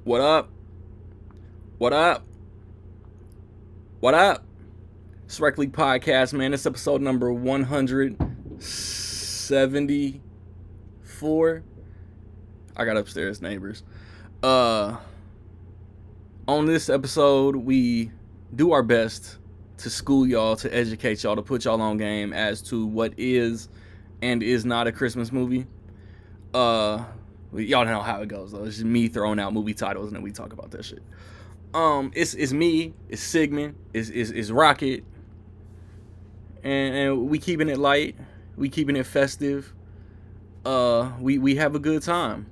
What up? What up? What up? It's Rec League Podcast, man. It's episode number 174. I got upstairs neighbors. On this episode, we do our best to school y'all, to educate y'all, to put y'all on game as to what is and is not a Christmas movie. Y'all know how it goes, though. It's just me throwing out movie titles and then we talk about that shit. It's me, it's Sigmund, it's Rocket, and we keeping it light, we keeping it festive. We have a good time.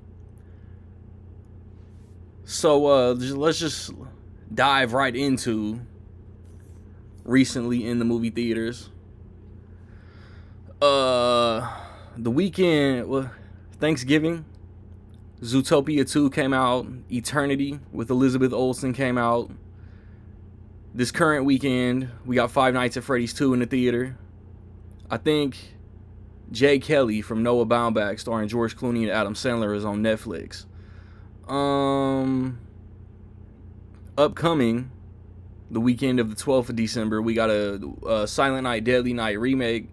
So let's just dive right into recently in the movie theaters. The weekend, Thanksgiving, Zootopia 2 came out. Eternity with Elizabeth Olsen came out. This current weekend, we got Five Nights at Freddy's 2 in the theater. I think Jay Kelly from Noah Baumbach, starring George Clooney and Adam Sandler, is on Netflix. Upcoming, the weekend of the 12th of December, we got a Silent Night, Deadly Night remake.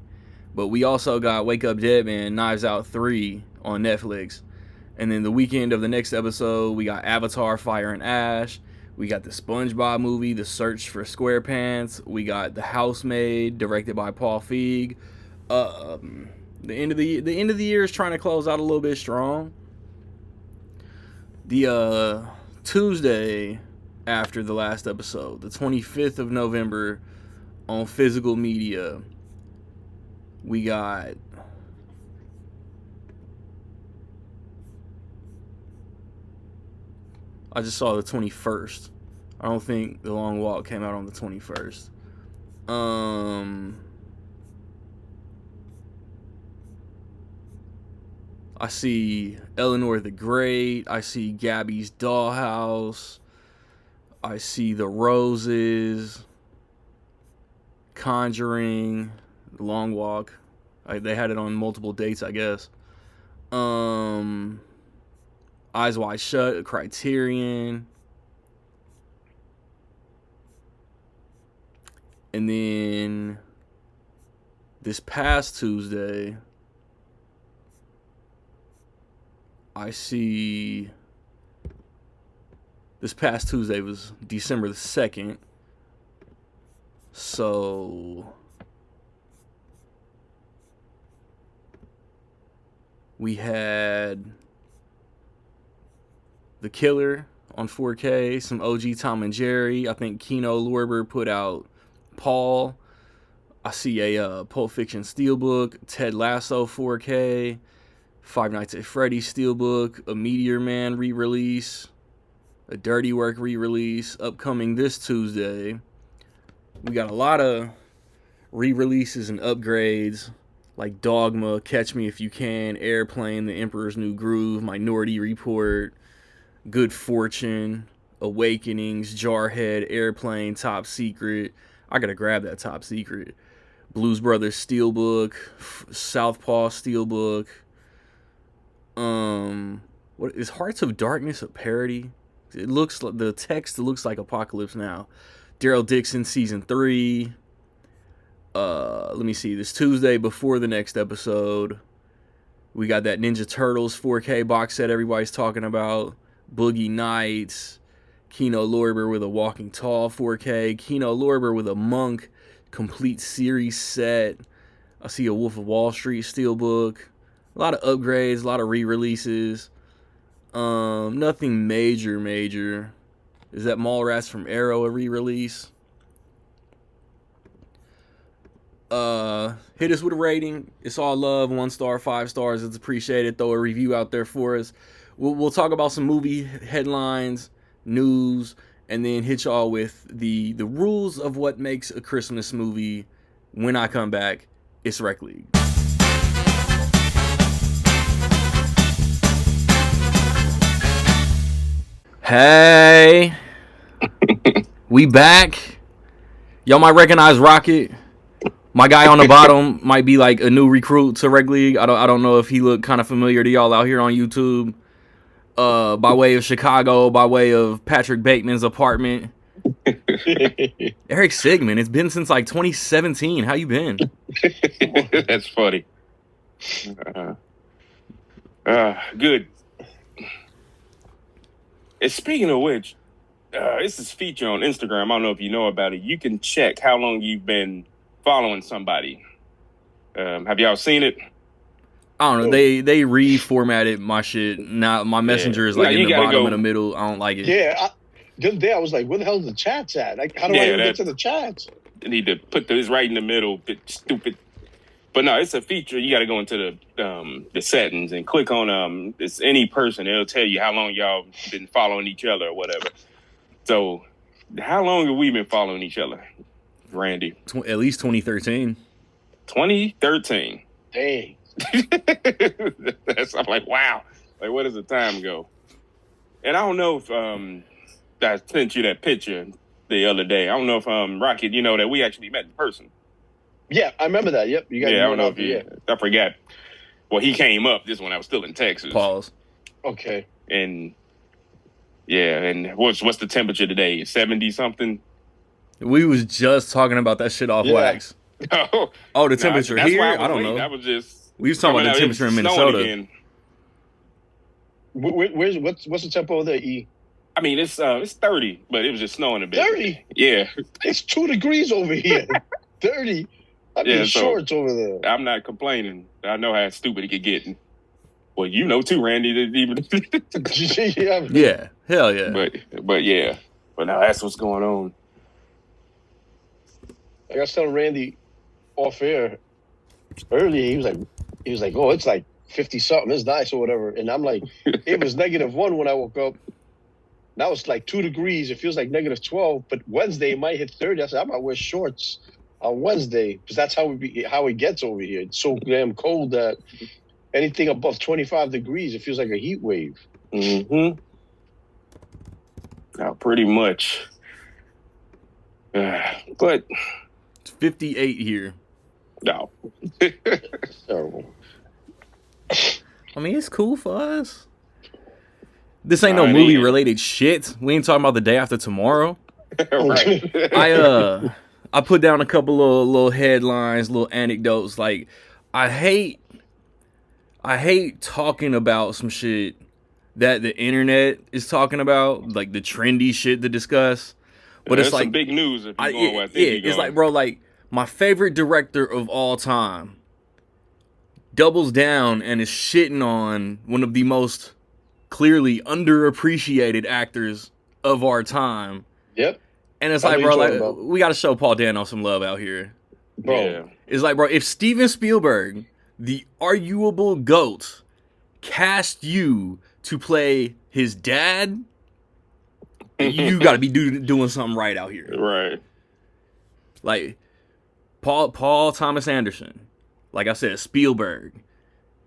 But we also got Wake Up Dead Man, Knives Out 3 on Netflix. And then the weekend of the next episode, we got Avatar, Fire and Ash. We got the SpongeBob movie, The Search for SquarePants. We got The Housemaid, directed by Paul Feig. The end of the year is trying to close out a little bit strong. The Tuesday after the last episode, the 25th of November, on physical media, we got I just saw the 21st. I don't think The Long Walk came out on the 21st. I see Eleanor the Great. I see Gabby's Dollhouse. I see The Roses. Conjuring. The Long Walk. They had it on multiple dates, I guess. Eyes Wide Shut, Criterion. And then this past Tuesday, I see... This past Tuesday was December the 2nd. So we had The Killer on 4K, some OG Tom and Jerry. I think Kino Lorber put out Paul. I see a Pulp Fiction Steelbook, Ted Lasso 4K, Five Nights at Freddy's Steelbook, a Meteor Man re-release, a Dirty Work re-release, upcoming this Tuesday. We got a lot of re-releases and upgrades, like Dogma, Catch Me If You Can, Airplane, The Emperor's New Groove, Minority Report, Good Fortune, Awakenings, Jarhead, Airplane, Top Secret. I gotta grab that Top Secret. Blues Brothers Steelbook, Southpaw Steelbook. What is Hearts of Darkness a parody? It looks like the text looks like Apocalypse Now. Daryl Dixon season 3. Let me see. This Tuesday before the next episode, we got that Ninja Turtles 4K box set everybody's talking about. Boogie Nights, Kino Lorber with a Walking Tall 4K, Kino Lorber with a Monk complete series set. I see a Wolf of Wall Street Steelbook. A lot of upgrades, a lot of re-releases. Nothing major. Is that Mallrats from Arrow a re-release? Hit us with a rating. It's all love. 1 star, 5 stars. It's appreciated. Throw a review out there for us. We'll talk about some movie headlines, news, and then hit y'all with the rules of what makes a Christmas movie. When I come back, it's Rec League. Hey, we back. Y'all might recognize Rocket. My guy on the bottom might be like a new recruit to Rec League. I don't know if he looked kind of familiar to y'all out here on YouTube. by way of Chicago, by way of Patrick Bateman's apartment. Eric Sigmund, it's been since like 2017. How you been? That's funny. Good. And speaking of which, it's this feature on Instagram. I don't know if you know about it. You can check how long you've been following somebody. Have y'all seen it? I don't know. They reformatted my shit. Now my messenger is like in the bottom in the middle. I don't like it. Yeah. The other day I was like, where the hell is the chats at? Like, how do I even get to the chats? You need to put this right in the middle. Stupid. But no, it's a feature. You got to go into the settings and click on it's any person. It'll tell you how long y'all been following each other or whatever. So, how long have we been following each other, Randy? At least 2013. 2013. Dang. I'm like, wow. Like, where does the time go? And I don't know if I sent you that picture the other day. I don't know if Rocket, you know that we actually met in person. Yeah, I remember that. Yep. I don't know if you. I forgot. Well, he came up this when I was still in Texas. Pause. Okay. And what's the temperature today? 70 something. We was just talking about that shit off wax. Oh, the temperature here? I don't know. That was just. We was talking about the temperature in Minnesota. What's the tempo there, E? I mean, it's 30, but it was just snowing a bit. 30? Yeah. It's 2 degrees over here. 30. I'm in shorts over there. I'm not complaining. I know how stupid it could get. Well, you know too, Randy. Yeah. Hell yeah. But yeah. But now that's what's going on. Like I was telling Randy off air earlier, he was like, oh, it's like 50 something. It's nice or whatever. And I'm like, it was -1 when I woke up. Now it's like 2 degrees. It feels like -12. But Wednesday it might hit 30. I said I might wear shorts on Wednesday because that's how it gets over here. It's so damn cold that anything above 25 degrees, it feels like a heat wave. Mm-hmm. Now, pretty much. But it's 58 here. No. Terrible. I mean, it's cool for us. This ain't no movie-related shit. We ain't talking about The Day After Tomorrow. Right. I put down a couple little headlines, little anecdotes. Like, I hate talking about some shit that the internet is talking about, like the trendy shit to discuss. But it's like some big news if you're going where I think you're going. It's like, bro, like my favorite director of all time doubles down and is shitting on one of the most clearly underappreciated actors of our time. Yep. And it's like, bro, like we got to show Paul Dano some love out here. Bro. Yeah. It's like, bro, if Steven Spielberg, the arguable GOAT, cast you to play his dad, you got to be doing something right out here. Right. Like, Paul Thomas Anderson, like I said, Spielberg,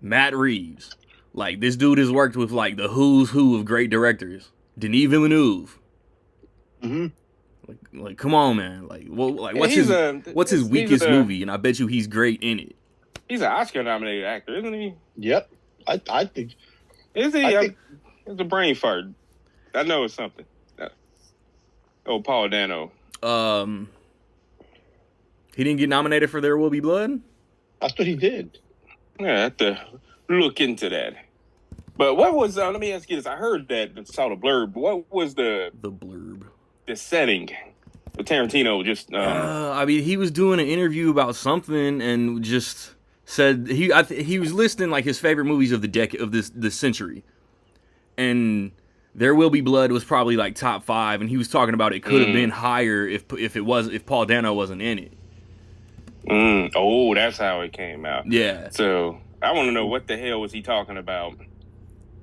Matt Reeves. Like, this dude has worked with, like, the who's who of great directors. Denis Villeneuve. Mm-hmm. Like, come on, man. Like, what's his weakest movie? And I bet you he's great in it. He's an Oscar-nominated actor, isn't he? Yep. I think. Is he? It's a brain fart. I know it's something. Paul Dano. He didn't get nominated for There Will Be Blood? I thought he did. Yeah, I have to look into that. But what was, let me ask you this. I heard that, saw the blurb. What was the blurb? The setting? The Tarantino just... I mean, he was doing an interview about something and just said... He was listing, like, his favorite movies of the decade, of this century. And There Will Be Blood was probably, like, top 5. And he was talking about it could have been higher if Paul Dano wasn't in it. Oh, that's how it came out. Yeah. So, I want to know what the hell was he talking about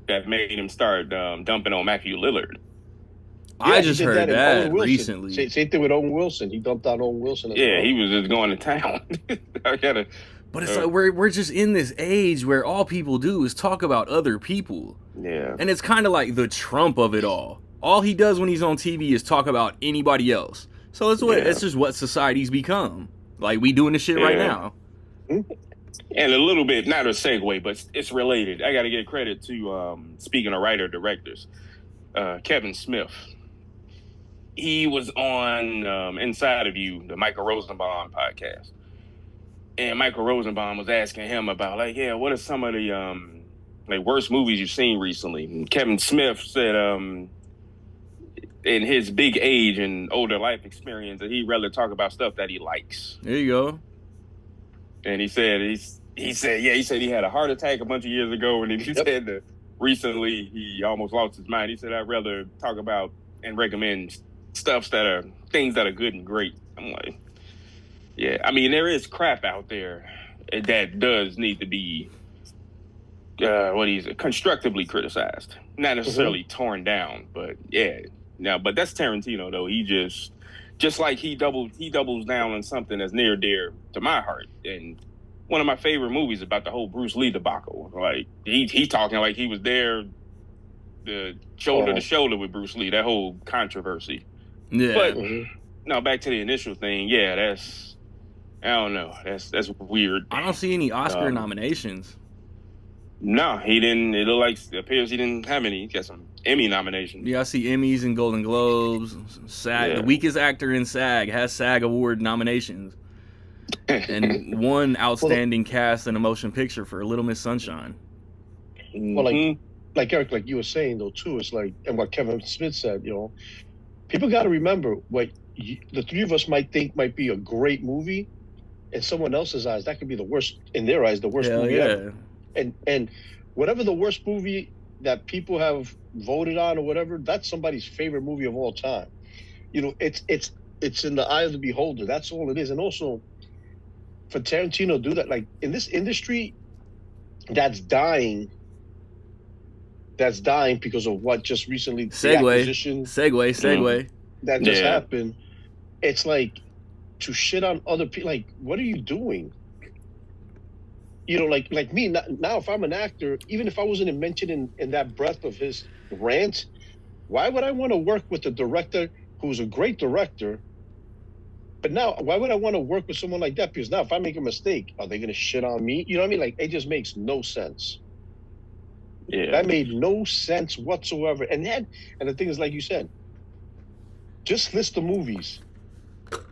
that made him start dumping on Matthew Lillard. Yeah, I just heard that recently. Same thing with Owen Wilson. He dumped on Owen Wilson. He was just going to town. But it's like we're just in this age where all people do is talk about other people. Yeah. And it's kind of like the Trump of it all. All he does when he's on TV is talk about anybody else. So it's just what society's become. Like, we doing this shit right now. And a little bit, not a segue, but it's related. I got to give credit to, speaking of writer-directors, Kevin Smith. He was on Inside of You, the Michael Rosenbaum podcast. And Michael Rosenbaum was asking him about, like, yeah, what are some of the like worst movies you've seen recently? And Kevin Smith said, in his big age and older life experience, that he'd rather talk about stuff that he likes. There you go. And he said he had a heart attack a bunch of years ago, and he said that recently he almost lost his mind. He said, I'd rather talk about and recommend things that are good and great. I'm like, yeah, I mean, there is crap out there that does need to be constructively criticized, not necessarily torn down, but yeah. Now, but that's Tarantino though. He just like he doubles down on something that's near dear to my heart. And one of my favorite movies about the whole Bruce Lee debacle. Like he talking like he was there, the shoulder to shoulder with Bruce Lee. That whole controversy. Yeah. But no, back to the initial thing. Yeah, I don't know. That's weird. I don't see any Oscar nominations. No, he didn't. It appears he didn't have any. He got some Emmy nominations. Yeah, I see Emmys and Golden Globes. SAG, the weakest actor in SAG has SAG award nominations, and one outstanding cast in a motion picture for Little Miss Sunshine. Well, like Eric, like you were saying though too, it's like, and what Kevin Smith said, you know, people got to remember what the three of us might think might be a great movie, in someone else's eyes, that could be the worst, in their eyes, the worst movie ever. And whatever the worst movie that people have voted on or whatever, that's somebody's favorite movie of all time. You know, it's in the eye of the beholder. That's all it is. And also, for Tarantino to do that, like in this industry that's dying because of what just recently segue that just happened. It's like, to shit on other people, like, what are you doing? You know, like me now, if I'm an actor, even if I wasn't mentioned in that breath of his rant, why would I want to work with a director who's a great director? But now, why would I want to work with someone like that? Because now, if I make a mistake, are they going to shit on me? You know what I mean? Like, it just makes no sense. Yeah, that made no sense whatsoever. And the thing is, like you said, just list the movies.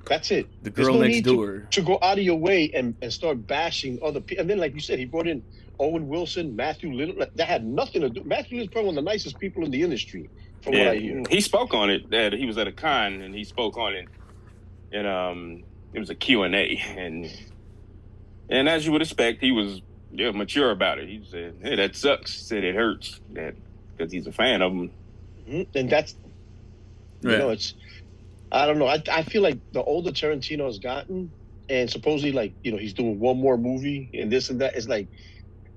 That's it. The Girl Next Door. To go out of your way and start bashing other people. And then, like you said, he brought in Owen Wilson, Matthew Lillard. That had nothing to do. Matthew Lillard's probably one of the nicest people in the industry, from what I hear. He spoke on it. That he was at a con and he spoke on it. And it was a Q&A. And as you would expect, he was mature about it. He said, "Hey, that sucks." He said it hurts because he's a fan of them. Mm-hmm. And that's, you know, it's. I don't know. I feel like the older Tarantino has gotten, and supposedly, like, you know, he's doing one more movie and this and that, it's like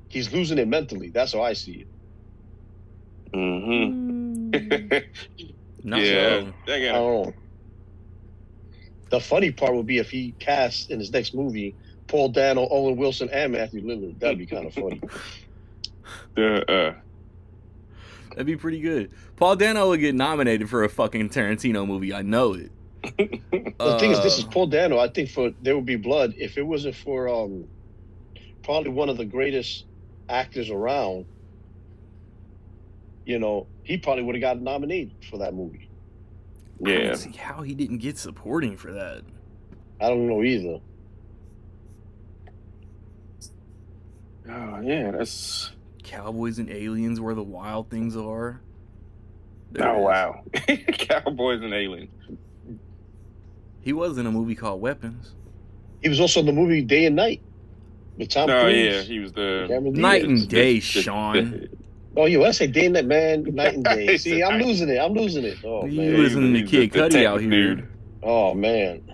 he's losing it mentally. That's how I see it. Not so. I don't know. The funny part would be if he casts in his next movie Paul Dano, Owen Wilson, and Matthew Lillard. That'd be kind of funny. That'd be pretty good. Paul Dano would get nominated for a fucking Tarantino movie. I know it. The thing is, this is Paul Dano. I think for There Will Be Blood, if it wasn't for probably one of the greatest actors around, you know, he probably would have gotten nominated for that movie. I don't see how he didn't get supporting for that. I don't know either. Oh, yeah, that's... Cowboys and Aliens, Where the Wild Things Are. Wow. Cowboys and Aliens. He was in a movie called Weapons. He was also in the movie Day and Night with Tom Cruise. Oh, yeah, he was the... Night and Day, Sean. Oh, I say Day and Night, man. Night and Day. See, I'm losing it. Oh, man. You listening to Kid Cudi out here. Dude. Oh, man.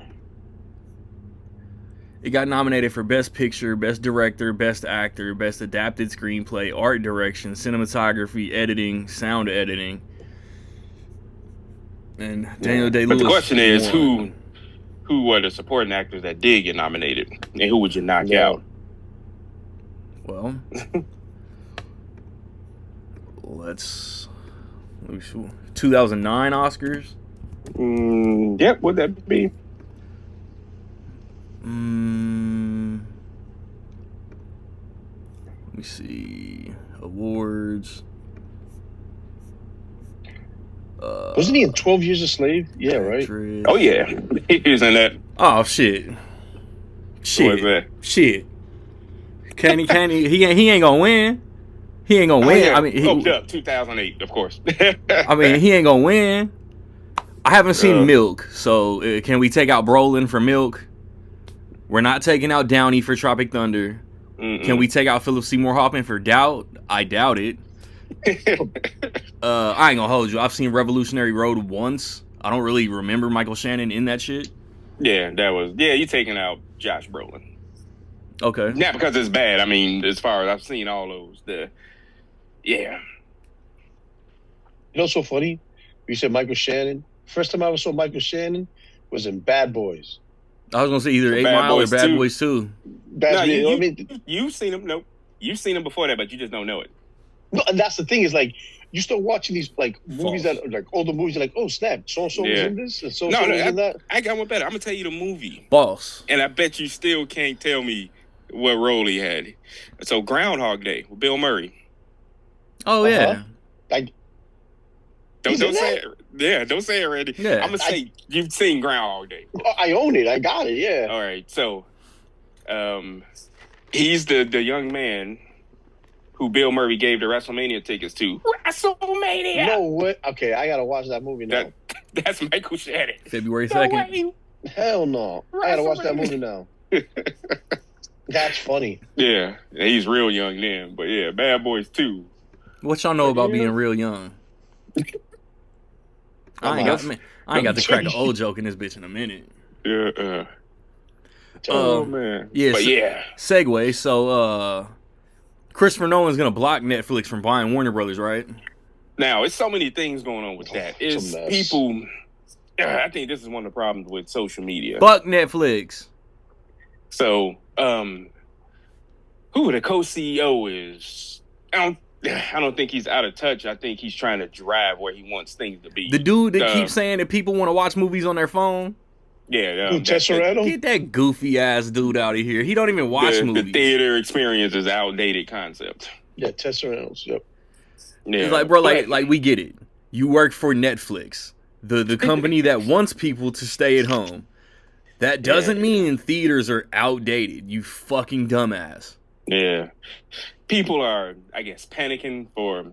It got nominated for Best Picture, Best Director, Best Actor, Best Adapted Screenplay, Art Direction, Cinematography, Editing, Sound Editing. And Daniel Day-Lewis. But the question is, who were the supporting actors that did get nominated, and who would you knock out? Well, let's 2009 Oscars. Yep, would that be? me see. Awards. Wasn't he in 12 Years a Slave? Yeah, right. Actress. Oh yeah, he was in that. Oh shit. What was that? Shit. Can he? He ain't gonna win. He ain't gonna Oh, win. yeah. I mean, Hooked Up 2008, of course. I mean, he ain't gonna win. I haven't seen Uh. Milk, so can we take out Brolin for Milk? We're not taking out Downey for Tropic Thunder. Can we take out Philip Seymour Hoffman for Doubt? I doubt it. I ain't gonna hold you. I've seen Revolutionary Road once. I don't really remember Michael Shannon in that shit. Yeah, that was. Yeah, you taking out Josh Brolin. Okay. Not because it's bad. I mean, as far as I've seen all those, yeah. You know what's so funny? You said Michael Shannon. First time I ever saw Michael Shannon was in Bad Boys. I was gonna say either 8 Bad Mile Boys or Bad 2. Boys 2. Bad No, Boys, I mean, you've seen him. Nope, you've seen him before that, but you just don't know it. no, and that's the thing is like you start watching these like movies False. that are like older movies. You're like, oh snap, so and so was Yeah. in this, and so No, was in that. I got one better. I'm gonna tell you the movie, Boss. and I bet you still can't tell me what role he had. So Groundhog Day with Bill Murray. Oh yeah. Like Don't in say it. Yeah, don't say it, Randy. Yeah. I'm gonna say you've seen Groundhog Day. I own it. I got it. Yeah. All right, so he's the young man who Bill Murray gave the WrestleMania tickets to. WrestleMania. No way. Okay, I gotta watch that movie now. That's Michael Shannon. February No 2nd. way. Hell no. I gotta watch that movie now. That's funny. Yeah, he's real young then, but yeah, Bad Boys 2. What y'all know about Yeah. being real young? I ain't got to crack an old joke in this bitch in a minute. Yeah. Oh man. Yeah, But so- yeah. Segue. So, Christopher Nolan's gonna block Netflix from buying Warner Brothers, right? Now it's so many things going on with that. It's It's a mess. people. I think this is one of the problems with social media. Fuck Netflix. So, who the co-CEO is? I don't think he's out of touch. I think he's trying to drive where he wants things to be. The dude that Um, keeps saying that people want to watch movies on their phone. Yeah, Who, Tesserano? Get that goofy ass dude out of here. He don't even watch the movies. theater experience is outdated concept. Yeah, Tessa Reynolds. Yep. Yeah, It's like, bro, But- like we get it. You work for Netflix, the company that wants people to stay at home. That doesn't mean theaters are outdated. You fucking dumbass. yeah, people are, I guess, panicking for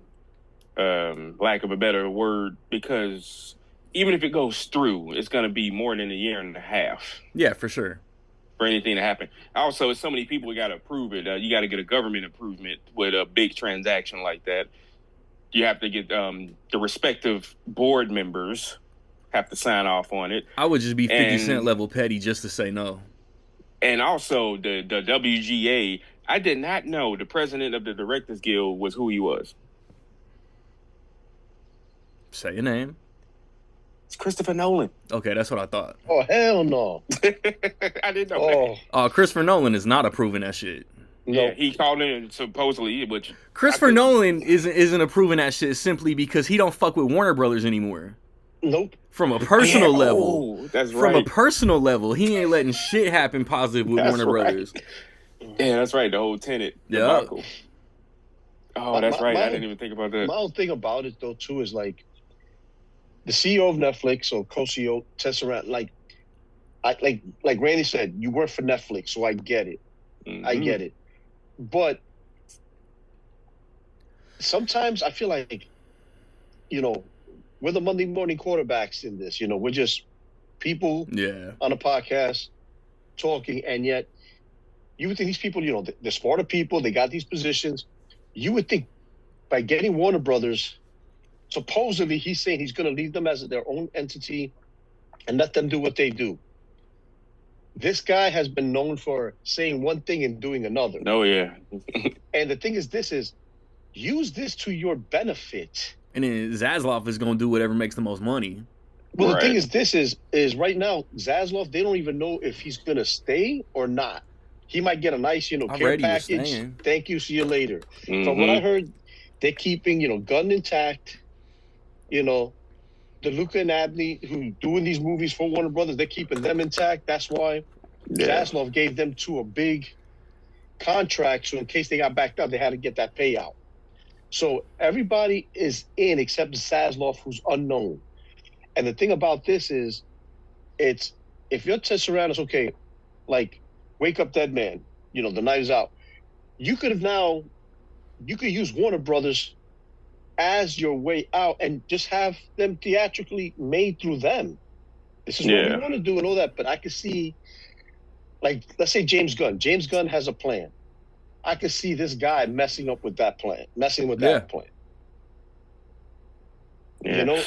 lack of a better word, because even if it goes through, it's going to be more than a year and a half Yeah, for sure. for anything to happen. Also, it's so many people got to approve it. You got to get a government improvement with a big transaction like that. You have to get the respective board members have to sign off on it. I would just be 50 And- cent level petty just to say no. And also the WGA, I did not know the president of the Directors Guild was who he was. Say your name. It's Christopher Nolan. Okay, that's what I thought. Oh hell no. I didn't know Oh Christopher Nolan is not approving that shit. that. no. Yeah, he called in supposedly, which Christopher I think- Nolan isn't approving that shit simply because he don't fuck with Warner Brothers anymore. Nope. From a personal Yeah, level. oh, that's From right. a personal level, he ain't letting shit happen positive with That's Warner right. Brothers. Yeah, that's right. The whole Tenet Yeah. debacle. Oh, that's right. I didn't even think about that. My whole thing about it though too is like the CEO of Netflix or co-CEO Tesseract, like Randy said, you work for Netflix, so I get it. I Mhm. get it. But sometimes I feel like, you know, we're the Monday morning quarterbacks in this. You know, we're just people Yeah. on a podcast talking, and yet you would think these people, you know, they're smarter people, they got these positions. You would think by getting Warner Brothers, supposedly he's saying he's going to leave them as their own entity and let them do what they do. This guy has been known for saying one thing and doing another. Oh, yeah. And the thing is, use this to your benefit. And then Zaslav is gonna do whatever makes the most money. Well, Right. the thing is right now, Zaslav, they don't even know if he's going to stay or not. He might get a nice, you know, care Already was package. staying. Thank you. See you later. From what I Mhm. heard, they're keeping, you know, Gunn intact. You know, the Luca and Abney who doing these movies for Warner Brothers, they're keeping them intact. That's why Yeah. Zaslav gave them two a big, contract, so in case they got backed up, they had to get that payout. So everybody is in except Zaslav, who's unknown. And the thing about this is, it's if your test around is okay, like Wake Up Dead Man, the night is out. You could use Warner Brothers as your way out and just have them theatrically made through them. This is what we want to do and all that. But I could see, like, let's say James Gunn. James Gunn has a plan. I could see this guy messing with that plan. Yeah.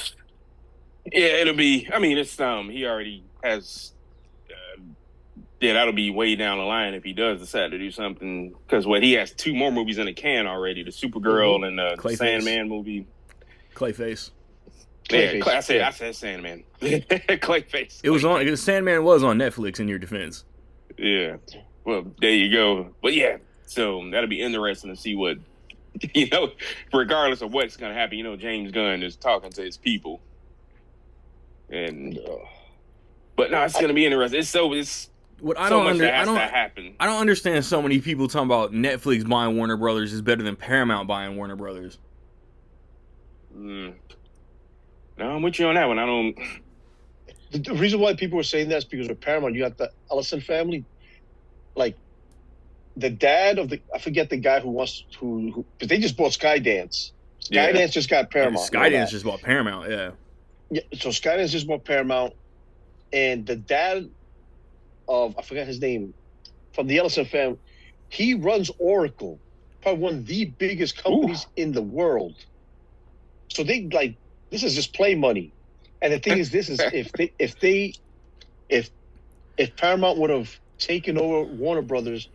Yeah, it'll be. I mean, it's he already has. That'll be way down the line if he does decide to do something. Because he has 2 more movies in the can already: the Supergirl and the Sandman movie. Clayface. Yeah, I said Sandman. Clayface. It was on. Sandman was on Netflix. In your defense. Yeah. Well, there you go. But yeah, so that'll be interesting to see what. Regardless of what's going to happen, James Gunn is talking to his people. But no, it's going to be interesting. It's what I so don't much under, that has I don't, to happen. I don't understand so many people talking about Netflix buying Warner Brothers is better than Paramount buying Warner Brothers. No, I'm with you on that one. I don't. The reason why people were saying that is because with Paramount, you got the Ellison family, like the dad of I forget the guy who but they just bought Skydance. Skydance just got Paramount. Skydance just bought Paramount, yeah. Yeah, so Skydance just bought Paramount, and the dad of, I forgot his name, from the Ellison family, he runs Oracle, probably one of the biggest companies in the world. So this is just play money. And the thing is, this is if Paramount would have taken over Warner Brothers,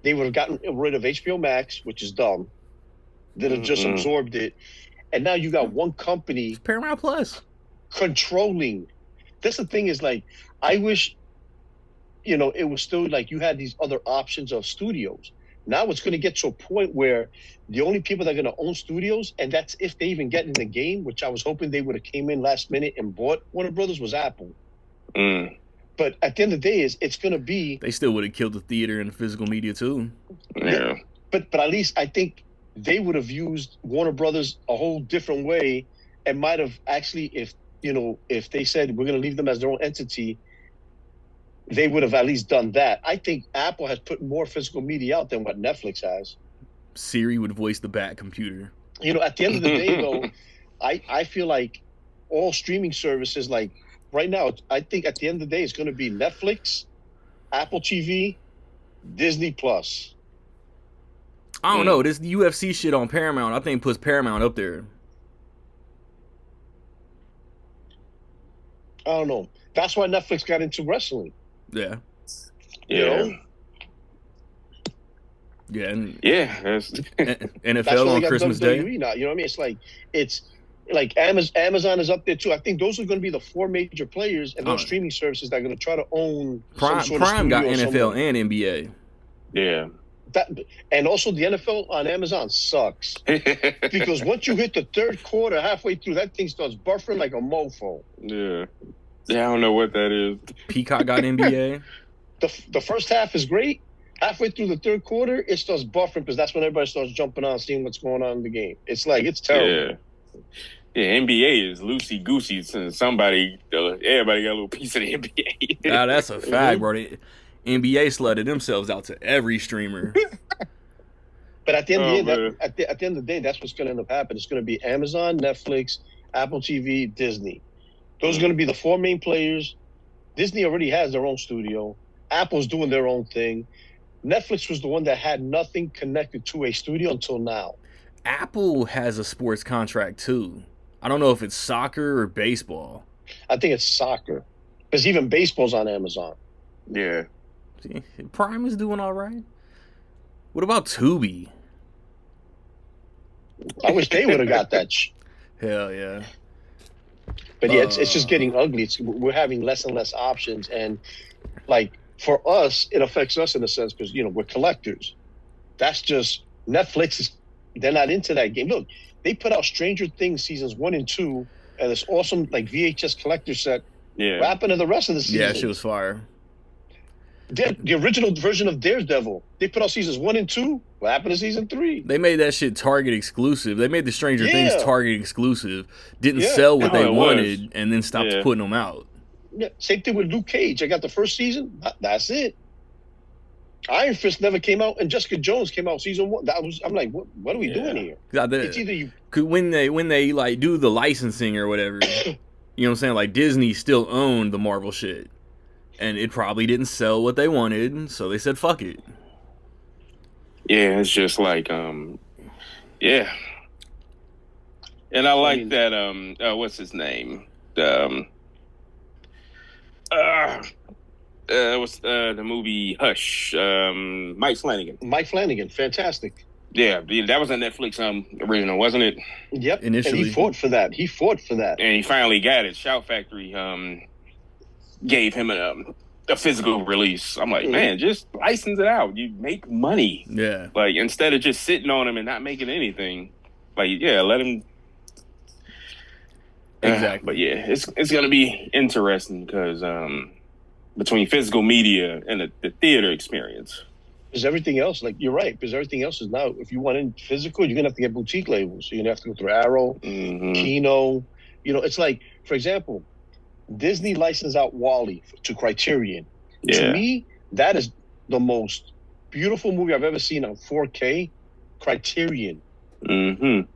they would have gotten rid of HBO Max, which is dumb. They'd have just absorbed it. And now you got one company. It's Paramount Plus. Controlling. That's the thing is, like, I wish, it was still like you had these other options of studios. Now it's going to get to a point where the only people that are going to own studios, and that's if they even get in the game, which I was hoping they would have came in last minute and bought Warner Brothers, was Apple. But at the end of the day, it's going to be... They still would have killed the theater and the physical media too. Yeah. But at least I think they would have used Warner Brothers a whole different way and might have actually, if they said we're going to leave them as their own entity, they would have at least done that. I think Apple has put more physical media out than what Netflix has. Siri would voice the Bat computer. At the end of the day, though, I feel like all streaming services, like right now, I think at the end of the day, it's going to be Netflix, Apple TV, Disney Plus. I don't know. This UFC shit on Paramount, I think puts Paramount up there. I don't know. That's why Netflix got into wrestling. Yeah. Yeah. Yeah. And NFL on Christmas Day. Now, you know what I mean? It's like Amazon is up there too. I think those are going to be the 4 major players and those streaming services that are going to try to own. Prime got NFL and NBA. Yeah. And also the NFL on Amazon sucks because once you hit the third quarter, halfway through, that thing starts buffering like a mofo. Yeah, I don't know what that is. Peacock got NBA. The first half is great. Halfway through the third quarter, it starts buffering because that's when everybody starts jumping on, seeing what's going on in the game. It's terrible. Yeah, NBA is loosey goosey. Since everybody got a little piece of the NBA. That's a fact, bro. NBA slutted themselves out to every streamer. But at the end of the day, at the end of the day, that's what's going to end up happening. It's going to be Amazon, Netflix, Apple TV, Disney. Those are going to be the 4 main players. Disney already has their own studio. Apple's doing their own thing. Netflix was the one that had nothing connected to a studio until now. Apple has a sports contract too. I don't know if it's soccer or baseball. I think it's soccer. Because even baseball's on Amazon. Yeah. See, Prime is doing all right. What about Tubi? I wish they would have got that. Hell yeah. But yeah, it's just getting ugly. We're having less and less options. And like for us, it affects us in a sense because, we're collectors. That's just Netflix. They're not into that game. Look, they put out Stranger Things seasons 1 and 2 and this awesome like VHS collector set. Yeah. What happened to the rest of the season? Yeah, she was fire. The original version of Daredevil. They put out seasons 1 and 2. What happened to season 3? They made that shit Target exclusive. They made the Stranger Things Yeah. Target exclusive. Didn't Yeah. sell what Oh, they it was. wanted, and then stopped Yeah. putting them out. Yeah. Same thing with Luke Cage. I got the first season. That's it. Iron Fist never came out, and Jessica Jones came out season 1. I'm like, what are we doing here? It's either you. When they like do the licensing or whatever, you know what I'm saying? Like Disney still owned the Marvel shit, and it probably didn't sell what they wanted, so they said fuck it. Yeah, it's just like yeah. And I like that what's his name? What's the movie Hush? Mike Flanagan. Mike Flanagan, fantastic. Yeah, that was a Netflix original, wasn't it? Yep. Initially. And he fought for that. And he finally got it. Shout Factory gave him a physical release. I'm like, man, just license it out. You make money. Yeah. Like, instead of just sitting on him and not making anything. Like, yeah, let him. Exactly. But yeah, it's going to be interesting because between physical media and the theater experience. Because everything else, like you're right, because everything else is now, if you want in physical, you're going to have to get boutique labels. So you're going to have to go through Arrow, Kino. You know, it's like, for example, Disney licensed out WALL-E to Criterion. Yeah. To me, that is the most beautiful movie I've ever seen on 4K. Criterion. Mm-hmm.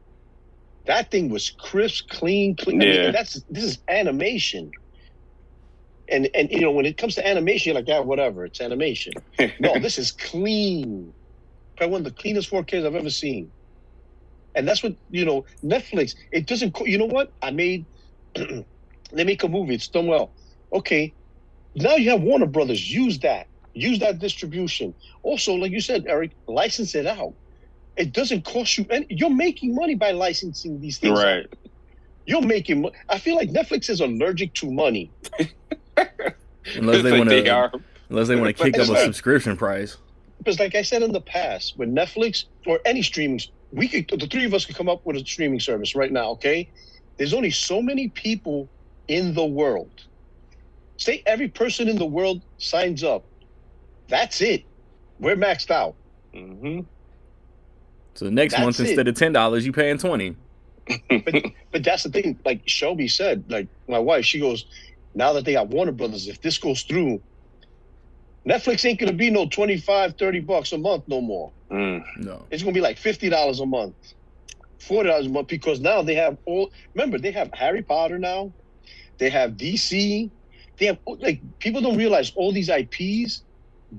That thing was crisp, clean. Yeah. I mean, this is animation. And you know, when it comes to animation, you're like, yeah, whatever, it's animation. No, this is clean. Probably one of the cleanest 4Ks I've ever seen. And that's what, you know, Netflix, it doesn't, you know what? they make a movie, it's done well. Okay, now you have Warner Brothers, use that distribution. Also, like you said, Eric, license it out. It doesn't cost you, and you're making money by licensing these things. Right. You're making money. I feel like Netflix is allergic to money. Unless they want to kick up a like- subscription price. Because like I said in the past, with Netflix or any streaming, the three of us could come up with a streaming service right now, okay? There's only so many people in the world. Say every person in the world signs up. That's it. We're maxed out. Mm-hmm. So next That's month, it. instead of $10, you paying $20. But that's the thing, like Shelby said, like my wife, she goes, now that they got Warner Brothers, if this goes through, Netflix ain't going to be no $25-$30 a month no more. No. It's going to be like $50 a month, $40 a month, because now they have remember, they have Harry Potter now. They have DC. They have, like, people don't realize all these IPs,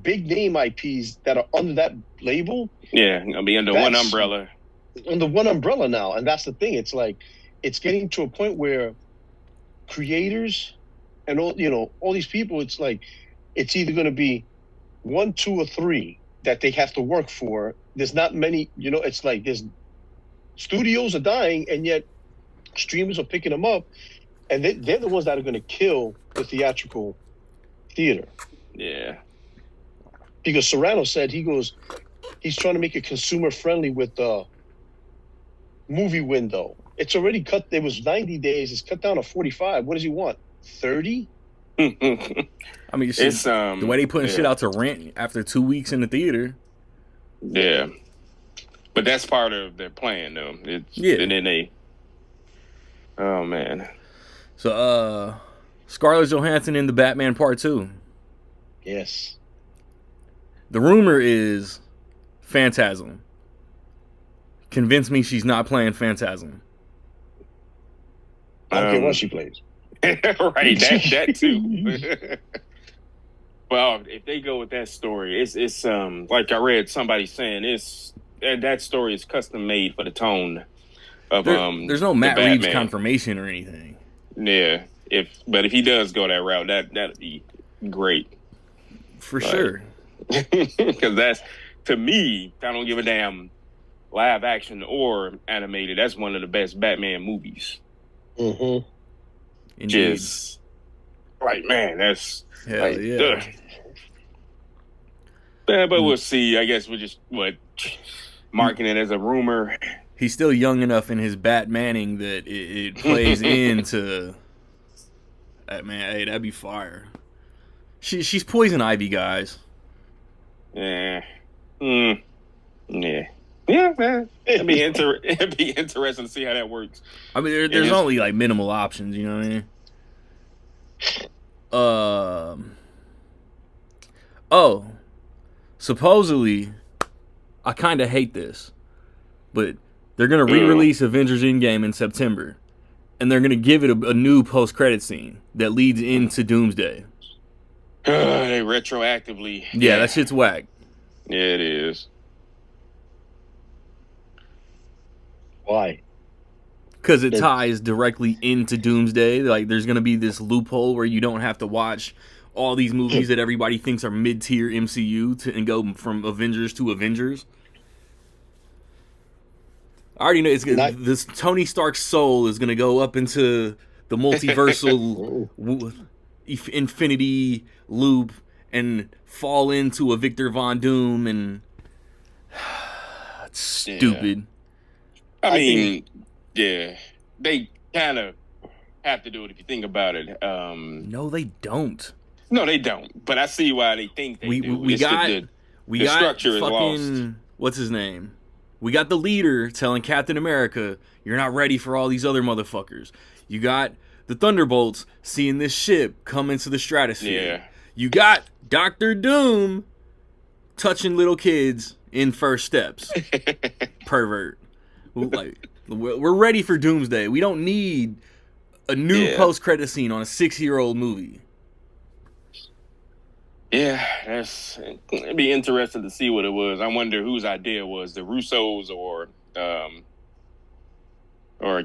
big name IPs that are under that label. Yeah, gonna be under one umbrella. Under one umbrella now. And that's the thing. It's like, it's getting to a point where creators and all these people, it's like, it's either going to be 1, 2, or 3 that they have to work for. There's not many, it's like there's studios are dying, and yet streamers are picking them up, and they're the ones that are going to kill the theatrical theater. Yeah. Because Serrano said he's trying to make it consumer friendly with the movie window. It's already cut. It was 90 days. It's cut down to 45. What does he want? 30? I mean, shit, It's the way they putting shit out to rent after 2 weeks in the theater. Yeah. But that's part of their plan, though. Yeah. And then they. Oh man. So, Scarlett Johansson in the Batman Part 2. Yes. The rumor is Phantasm. Convince me she's not playing Phantasm. I don't care what she plays. Right, that too. Well, if they go with that story, it's like I read somebody saying that story is custom made for the tone of There's no Matt the Reeves Batman. confirmation or anything. Yeah, if he does go that route, that'd be great. For sure. Because that's, to me, I don't give a damn live action or animated. That's one of the best Batman movies. Mm-hmm. Indeed. Just like, man, that's Hell like, yeah. ugh. Yeah, but we'll see. I guess we're just marking it as a rumor. He's still young enough in his Batmaning that it plays into that. Man, hey, that'd be fire. She's Poison Ivy, guys. Yeah. Mm. Yeah. Yeah, man. It'd be interesting to see how that works. I mean, there's only like minimal options. You know what I mean? Oh, supposedly, I kind of hate this, but they're gonna re-release Avengers Endgame in September, and they're gonna give it a new post-credit scene that leads into Doomsday. They retroactively. Yeah, that shit's whack. Yeah, it is. Why? Because it ties directly into Doomsday. Like, there's gonna be this loophole where you don't have to watch all these movies that everybody thinks are mid-tier MCU and go from Avengers to Avengers. I already know this Tony Stark's soul is gonna go up into the multiversal infinity loop and fall into a Victor Von Doom, and it's stupid. I mean, yeah, they kind of have to do it if you think about it. No, they don't. No, they don't. But I see why they think they do. We got structure fucking, is lost. What's his name? We got the leader telling Captain America, "You're not ready for all these other motherfuckers." You got the Thunderbolts seeing this ship come into the stratosphere. Yeah. You got Doctor Doom touching little kids in First Steps. Pervert. Like, we're ready for Doomsday. We don't need a new post-credit scene on a 6-year-old movie. Yeah, it'd be interesting to see what it was. I wonder whose idea was, the Russos or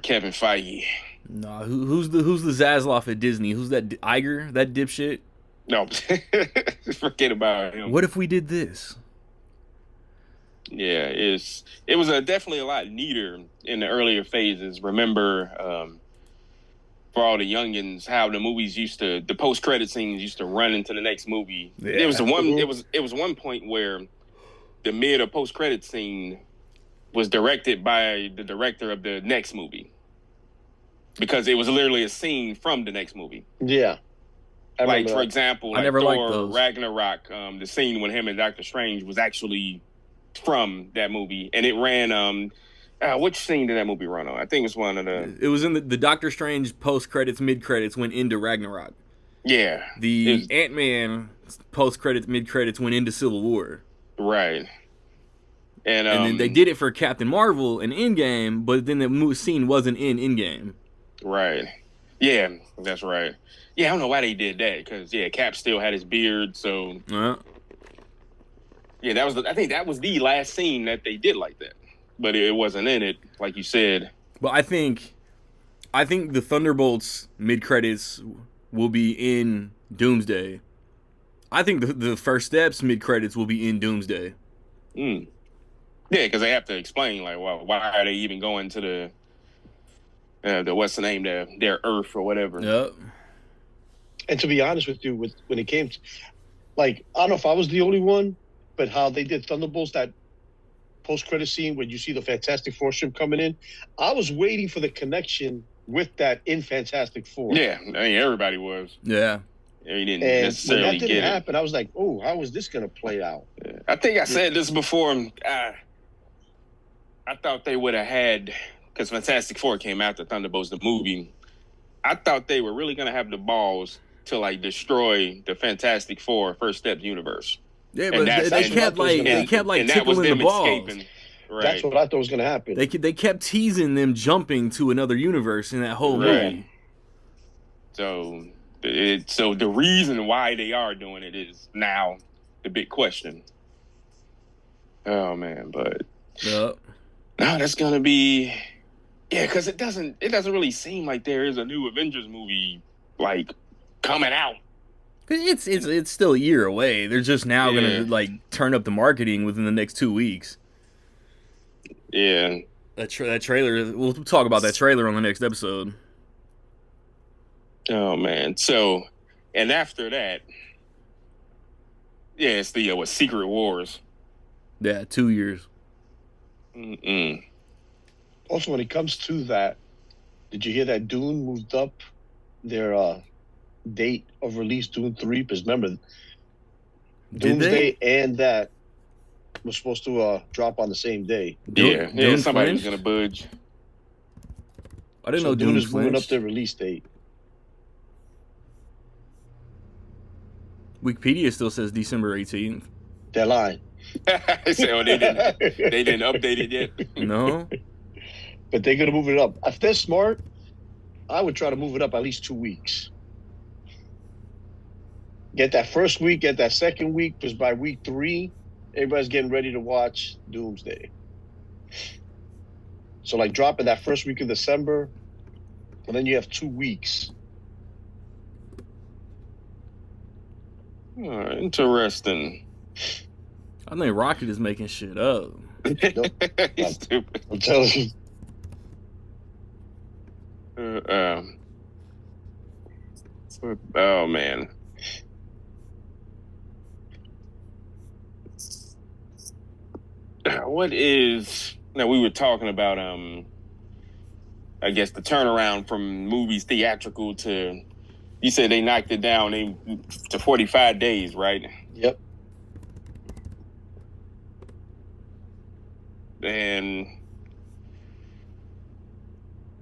Kevin Feige. Nah, who's the Zaslav at Disney? Who's that Iger? That dipshit? No, forget about him. What if we did this? Yeah, it was definitely a lot neater in the earlier phases. Remember, for all the youngins, how the movies the post-credit scenes used to run into the next movie. Yeah. It was one point where the mid or post-credit scene was directed by the director of the next movie, because it was literally a scene from the next movie. Yeah. Like, for example, I never Thor liked those. Ragnarok, the scene when him and Doctor Strange was actually from that movie, and it ran which scene did that movie run on? I think it was one of the... It was in the Doctor Strange post-credits, mid-credits went into Ragnarok. Yeah. The Ant-Man post-credits, mid-credits went into Civil War. Right. And then they did it for Captain Marvel and Endgame, but then the scene wasn't in Endgame. Right. Yeah, that's right. Yeah, I don't know why they did that, because, Cap still had his beard, so... Yeah, I think that was the last scene that they did like that. But it wasn't in it, like you said. But I think the Thunderbolts mid-credits will be in Doomsday. I think the First Steps mid-credits will be in Doomsday. Yeah, because they have to explain, like, well, why are they even going to the what's the name, their Earth or whatever. Yep. And to be honest with you, when it came to, like, I don't know if I was the only one, but how they did Thunderbolts, that post-credit scene when you see the Fantastic Four ship coming in, I was waiting for the connection with that in Fantastic Four. Yeah, I mean, everybody was. Yeah. You didn't necessarily when that didn't get happen, I was like, oh, how is this going to play out? Yeah. I think I said this before. I thought they would have had, because Fantastic Four came after Thunderbolts, the movie. I thought they were really going to have the balls to, like, destroy the Fantastic Four First Steps universe. Yeah, but they kept tickling the balls. Escaping. Right. That's what I thought was going to happen. They kept teasing them jumping to another universe in that whole movie. So the reason why they are doing it is now the big question. Oh man, but no, that's gonna be because it doesn't really seem like there is a new Avengers movie like coming out. It's still a year away. They're just now gonna like turn up the marketing within the next 2 weeks. Yeah, that trailer. We'll talk about that trailer on the next episode. Oh man! So, and after that, it's the Secret Wars. Yeah, 2 years. Also, when it comes to that, did you hear that Dune moved up their date of release, Dune 3? Because remember, Doomsday and that was supposed to drop on the same day. Yeah, somebody's gonna budge. I didn't know Dune is moving up flinched. their release date. Wikipedia still says December 18th. They're lying. So they didn't update it yet. No, But they're gonna move it up. If they're smart, I would try to move it up at least 2 weeks. Get that first week, get that second week, because by week 3, everybody's getting ready to watch Doomsday. So like drop it that first week of December, and then you have 2 weeks. Interesting. I think Rocket is making shit up. He's stupid. I'm telling you. Oh man. What is now? We were talking about I guess the turnaround from movies theatrical to. You said they knocked it down to 45 days, right? Yep. And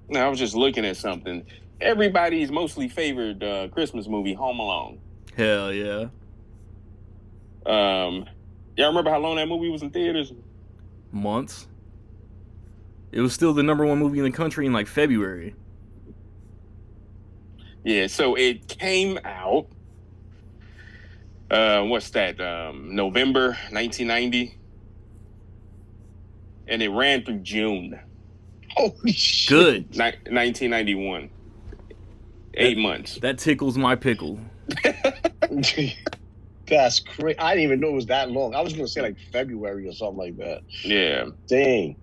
now I was just looking at something. Everybody's mostly favored Christmas movie, Home Alone. Hell yeah. Y'all remember how long that movie was in theaters? Months. It was still the #1 movie in the country in like February. Yeah, so it came out. What's that? November 1990, and it ran through June. Holy shit. Good. 1991. 8 months. That tickles my pickle. That's crazy. I didn't even know it was that long. I was gonna say like February or something like that. Yeah, Dang.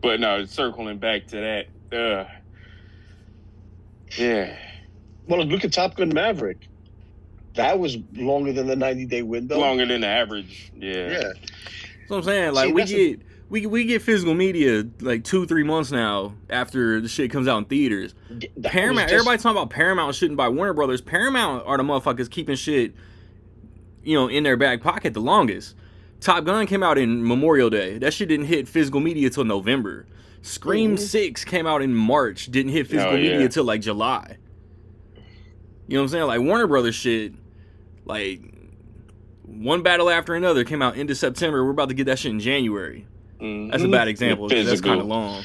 but no, circling back to that. Yeah. Well, look at Top Gun Maverick. That was longer than the 90-day window. Longer than the average. Yeah. Yeah. That's what I'm saying. Like See, we get physical media like 2-3 months now after the shit comes out in theaters. That Paramount. was just- Everybody talking about Paramount shouldn't buy Warner Brothers. Paramount are the motherfuckers keeping shit, in their back pocket the longest. Top Gun came out in Memorial Day. That shit didn't hit physical media till November. Scream 6 came out in March. Didn't hit physical media till like July. You know what I'm saying? Like Warner Brothers shit, like one battle after another came out into September. We're about to get that shit in January. That's a bad example because that's kind of long.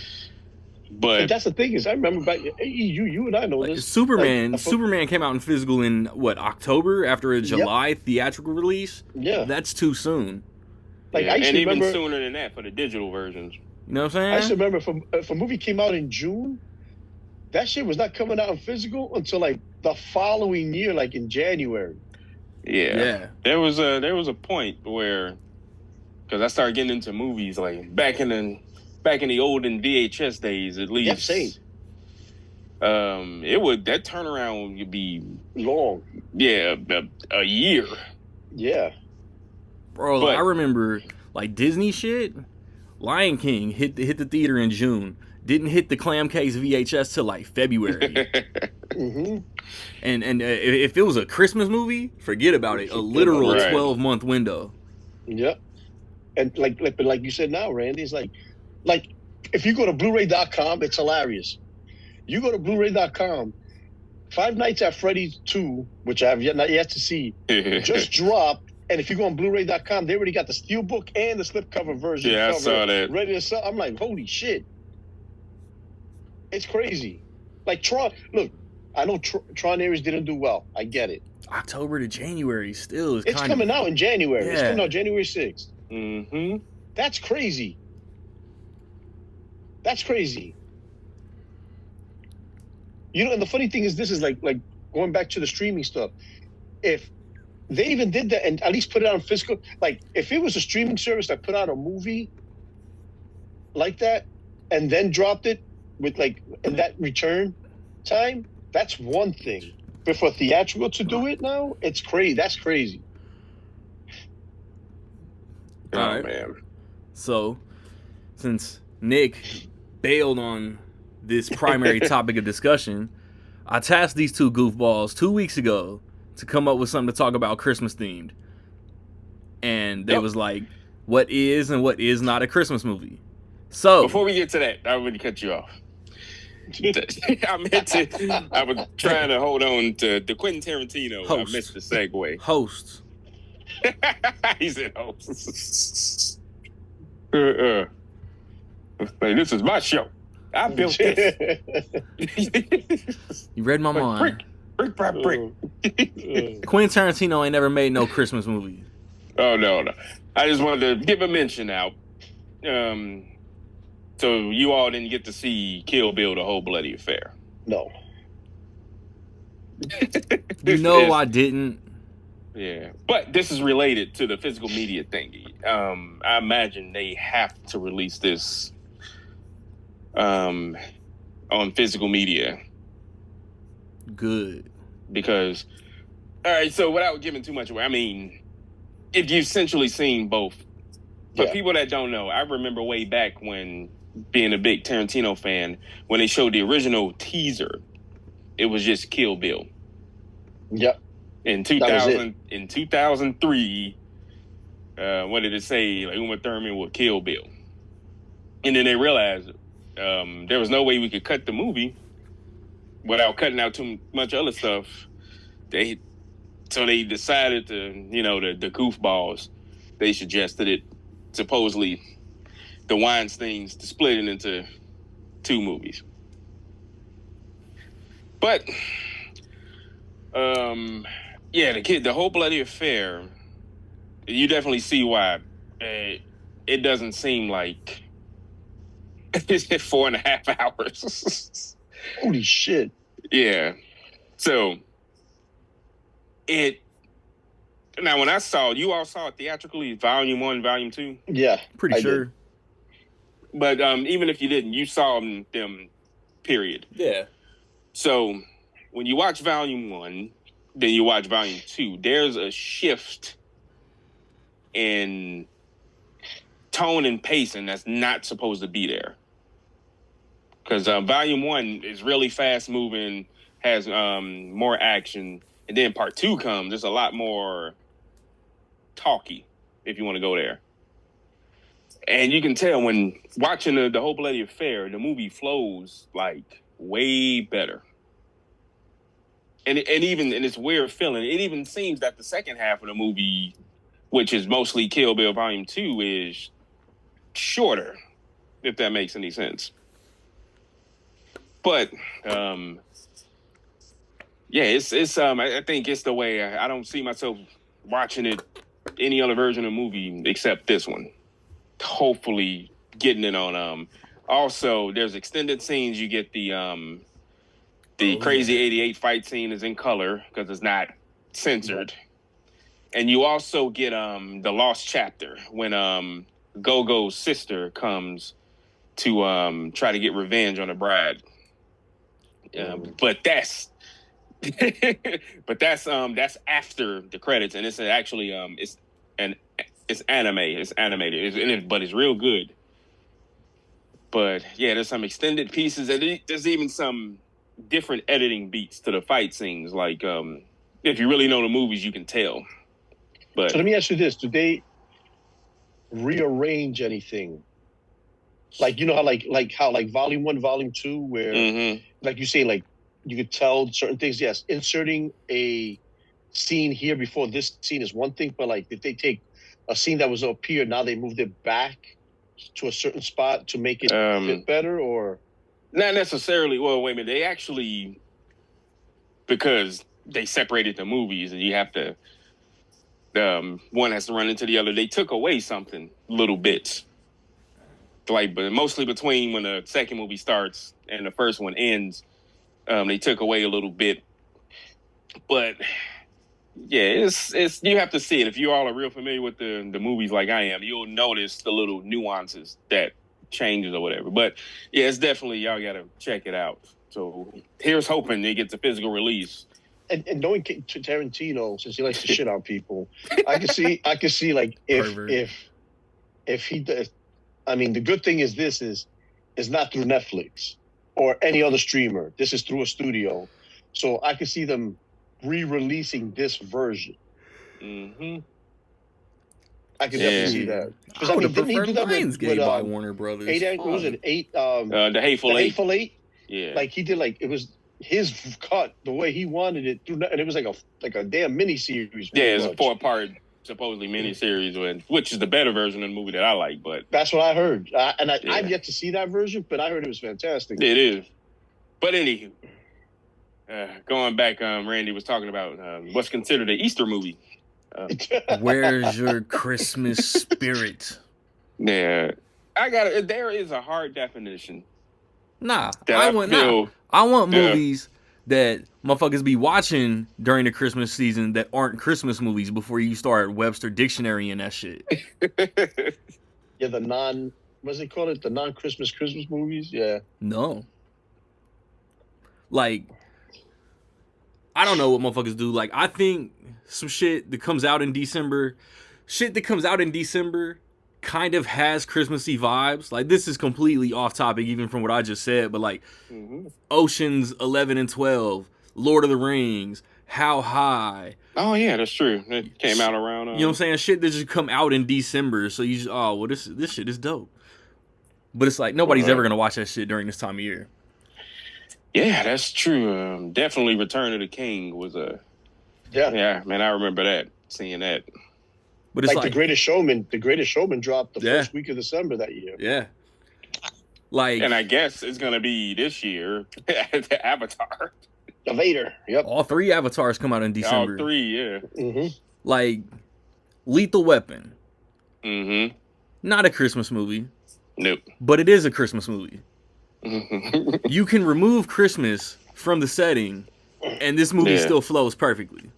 But that's the thing is, I remember back. You and I know Like, this. Superman Like, Superman came out in physical in October after a July theatrical release. Yeah, That's too soon. like I used and to even remember. sooner than that for the digital versions. You know what I'm I used to saying? remember if a movie came out in June, that shit was not coming out in physical until like the following year, like in January. Yeah. There was a point where, because I started getting into movies like back in the olden VHS days, at least. Yeah, same. That turnaround would be Long. a year. Yeah. Bro, But- I remember like Disney shit. Lion King hit the theater in June. Didn't hit the clam case VHS till like February. Mm-hmm. and if it was a Christmas movie, forget about it. A literal Right. 12-month window. Yep. And like you said now, Randy, it's like if you go to Blu-ray.com, it's hilarious. You go to Blu-ray.com, Five Nights at Freddy's 2, which I have not yet to see, just dropped. And if you go on Blu-ray.com, they already got the steelbook and the slipcover version. Yeah, I cover saw that. ready to sell. I'm like, holy shit. It's crazy. Like Tron, look, I know Tron Ares didn't do well. I get it. October to January still is It's kind coming out in January. It's Yeah. coming out January 6th. Mm-hmm. That's crazy. That's crazy. And the funny thing is, this is like going back to the streaming stuff. If they even did that and at least put it on physical, like if it was a streaming service that put out a movie like that and then dropped it with in that return time, that's one thing. But for theatrical to do it now, it's crazy. That's crazy. Oh Alright. man. So, since Nick bailed on this primary topic of discussion, I tasked these two goofballs 2 weeks ago to come up with something to talk about Christmas themed. And they Yep. was like, what is and what is not a Christmas movie. So Before we get to that, I already cut you off. I was trying to hold on to the Quentin Tarantino. Host. I missed the segue. Hosts. He said host. Like, this is my show. I built this. You read my mind. Brick by brick. Quentin Tarantino ain't never made no Christmas movie. Oh, no. I just wanted to give a mention out. So you all didn't get to see Kill Bill, The Whole Bloody Affair. No. I didn't. Yeah. But this is related to the physical media thingy. I imagine they have to release this on physical media. Good. Because, all right, so without giving too much away, I mean, if you've essentially seen both, for people that don't know, I remember way back when, being a big Tarantino fan, when they showed the original teaser, it was just Kill Bill. Yep. In 2003, what did it say? Like Uma Thurman would Kill Bill. And then they realized there was no way we could cut the movie without cutting out too much other stuff. So they decided to, the goofballs, they suggested it, supposedly, the Weinsteins, to split it into 2 movies. But, the Whole Bloody Affair, you definitely see why it doesn't seem like it's 4.5 hours. Holy shit. Yeah. So, now when I saw, you all saw it theatrically, Volume 1, Volume 2? Yeah. Pretty sure. Did. But even if you didn't, you saw them, period. Yeah. So when you watch Volume 1, then you watch Volume 2, there's a shift in tone and pacing that's not supposed to be there. Because Volume 1 is really fast moving, has more action. And then Part 2 comes, it's a lot more talky, if you want to go there. And you can tell when watching the Whole Bloody Affair, the movie flows like way better. And it's weird feeling. It even seems that the second half of the movie, which is mostly Kill Bill Volume 2, is shorter, if that makes any sense. But it's I think it's the way I don't see myself watching it any other version of the movie except this one. Hopefully getting it on also there's extended scenes. You get the Crazy 88 fight scene is in color because it's not censored. And you also get the lost chapter when Go-Go's sister comes to try to get revenge on the bride. But that's after the credits, and it's actually it's animated, but it's real good. But yeah, there's some extended pieces, and there's even some different editing beats to the fight scenes. Like if you really know the movies, you can tell. But so let me ask you this: do they rearrange anything? Like how Volume 1, Volume 2, where like you say, like you could tell certain things. Yes, inserting a scene here before this scene is one thing, but like if they take a scene that was up here, now they moved it back to a certain spot to make it fit better, or not necessarily. Well, wait a minute. They actually, because they separated the movies, and you have to. One has to run into the other. They took away something, little bits. Like, but mostly between when the second movie starts and the first one ends, they took away a little bit. But yeah, it's you have to see it. If you all are real familiar with the movies like I am, you'll notice the little nuances that changes or whatever. But yeah, it's definitely, y'all got to check it out. So here's hoping it gets a physical release. And knowing Tarantino, since he likes to shit on people, I can see like if he does. I mean, the good thing is this is not through Netflix or any other streamer. This is through a studio. So I can see them re-releasing this version. Mm-hmm. I could definitely see Yeah. that. Because I I would mean, have didn't he do preferred that Lionsgate with by Warner Brothers. what was Fuck. it? Eight The Hateful the Eight. Hateful Eight. Yeah. Like he did, like it was his cut the way he wanted it, and it was like a damn mini series. Yeah, it's a 4-part supposedly miniseries, which is the better version of the movie that I like. But That's what I heard, and Yeah. I've yet to see that version, but I heard it was fantastic. it is. But anywho, going back, Randy was talking about what's considered an Easter movie. Where's your Christmas spirit? Yeah, there is a hard definition. Nah, That I I want feel- I want Yeah. movies that motherfuckers be watching during the Christmas season that aren't Christmas movies before you start Webster Dictionary and that shit. Yeah, what's they call it? The non-Christmas movies. Yeah. No. Like, I don't know what motherfuckers do. Like, I think some shit that comes out in December kind of has Christmassy vibes. Like, this is completely off topic even from what I just said, but like Mhm. Oceans 11 and 12, Lord of the Rings, How High. Oh yeah, that's true. It came out around. You know what I'm saying? Shit that just come out in December, so you just, oh, well, this shit is dope. But it's like nobody's Right. ever gonna watch that shit during this time of year. Yeah, that's true. Definitely Return of the King was yeah, man, I remember that, seeing that. But it's Like the Greatest Showman dropped the Yeah. first week of December that year. yeah. Like, And I guess it's gonna be this year, the Avatar. The Vader. Yep. all 3 Avatars come out in December. All 3, yeah. Mm-hmm. Like, Lethal Weapon, Mm-hmm. not a Christmas movie, Nope. but it is a Christmas movie. Mhm. You can remove Christmas from the setting, and this movie Yeah. still flows perfectly.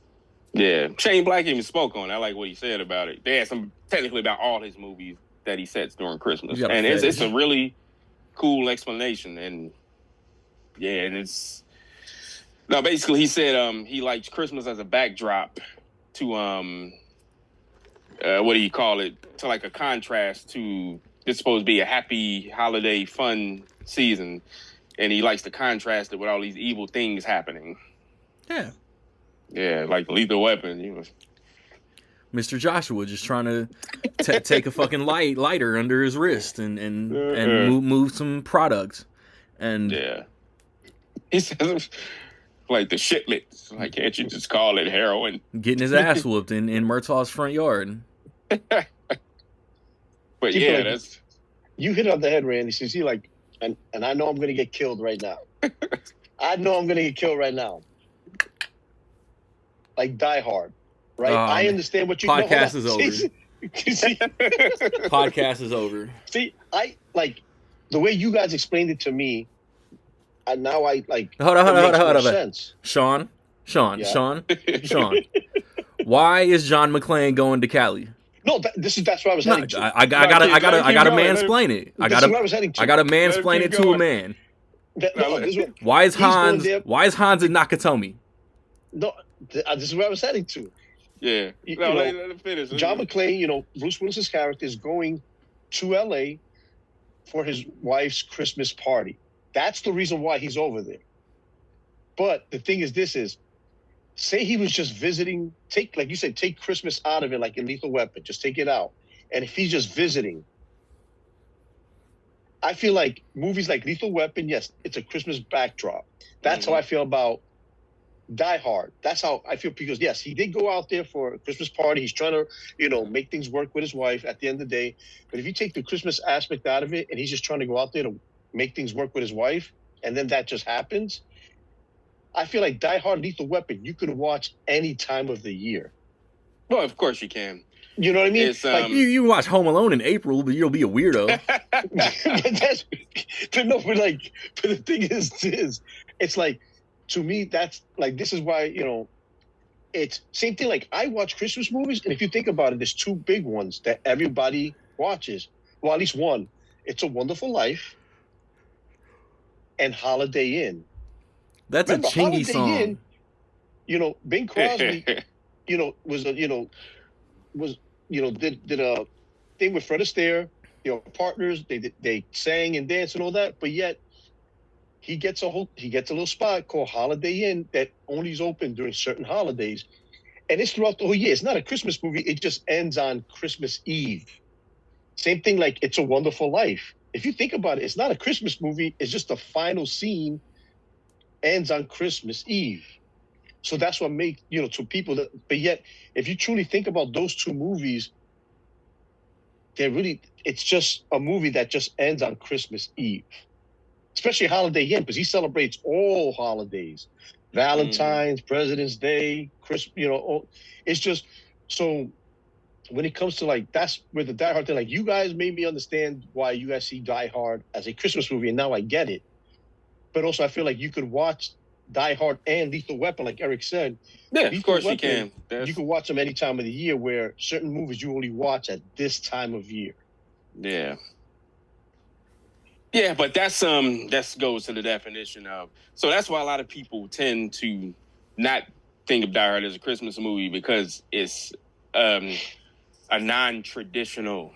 Yeah, Shane Black even spoke on it. I like what he said about it. They had some technically about all his movies that he sets during Christmas, You got a and it's fetish. a really cool explanation. And yeah, and it's no, basically he said he likes Christmas as a backdrop to what do you call it? To like a contrast to it's supposed to be a happy holiday fun season, and he likes to contrast it with all these evil things happening. Yeah. Yeah, like Lethal Weapon, you know. Mr. Joshua just trying to take a fucking lighter under his wrist and move some product. And Yeah. He says, like, the shipments. Like, can't you just call it heroin? getting his ass whooped in Murtaugh's front yard. But People yeah, like- that's... You hit it on the head, Randy. So see, like, and I know I'm gonna get killed right now. I know I'm gonna get killed right now. Like Die Hard, right? I understand what you. podcast no, hold on. is over. See, Podcast is over. see, I like the way you guys explained it to me, and now I like. Hold on. it makes more sense. Sean. Yeah. Sean. Why is John McClane going to Cali? No, that's where I was No, heading to. I gotta keep going. mansplain it. I This is where I was heading to. gotta mansplain keep it to a going. man. This is what- Why is He's going Hans? there. Why is Hans in Nakatomi? no, this is where I was heading to. Yeah. You No, know, let him finish. John McClane, Bruce Willis's character is going to LA for his wife's Christmas party. That's the reason why he's over there. But the thing is, say he was just visiting, like you said, take Christmas out of it, like in Lethal Weapon, just take it out. And if he's just visiting, I feel like movies like Lethal Weapon, yes, it's a Christmas backdrop. That's how I feel about Die Hard. That's how I feel because, yes, he did go out there for a Christmas party. He's trying to, make things work with his wife at the end of the day. But if you take the Christmas aspect out of it and he's just trying to go out there to make things work with his wife, and then that just happens, I feel like Die Hard, Lethal Weapon, you could watch any time of the year. Well, of course you can. You know what I mean? It's, Like, You watch Home Alone in April, but you'll be a weirdo. that's, but the thing is, it's like, to me, that's like, this is why, it's same thing. Like, I watch Christmas movies, and if you think about it, there's 2 big ones that everybody watches. Well, at least one. It's A Wonderful Life and Holiday Inn. That's Remember, a chingy Holiday song. Inn, Bing Crosby, did a thing with Fred Astaire, partners. They sang and danced and all that, but yet he gets a little spot called Holiday Inn that only is open during certain holidays, and it's throughout the whole year. It's not a Christmas movie. It just ends on Christmas Eve. Same thing like It's a Wonderful Life. If you think about it, it's not a Christmas movie. It's just the final scene ends on Christmas Eve. So that's what makes, to people that, but yet, if you truly think about those two movies, it's just a movie that just ends on Christmas Eve. Especially Holiday Inn, because he celebrates all holidays. Valentine's, President's Day, Christmas, it's just, so when it comes to like, that's where the Die Hard thing, like you guys made me understand why you guys see Die Hard as a Christmas movie, and now I get it. But also I feel like you could watch Die Hard and Lethal Weapon, like Eric said. Yeah, of course you can. You can watch them any time of the year, where certain movies you only watch at this time of year. Yeah. Yeah, but that goes to the definition of, so that's why a lot of people tend to not think of Die Hard as a Christmas movie, because it's a non-traditional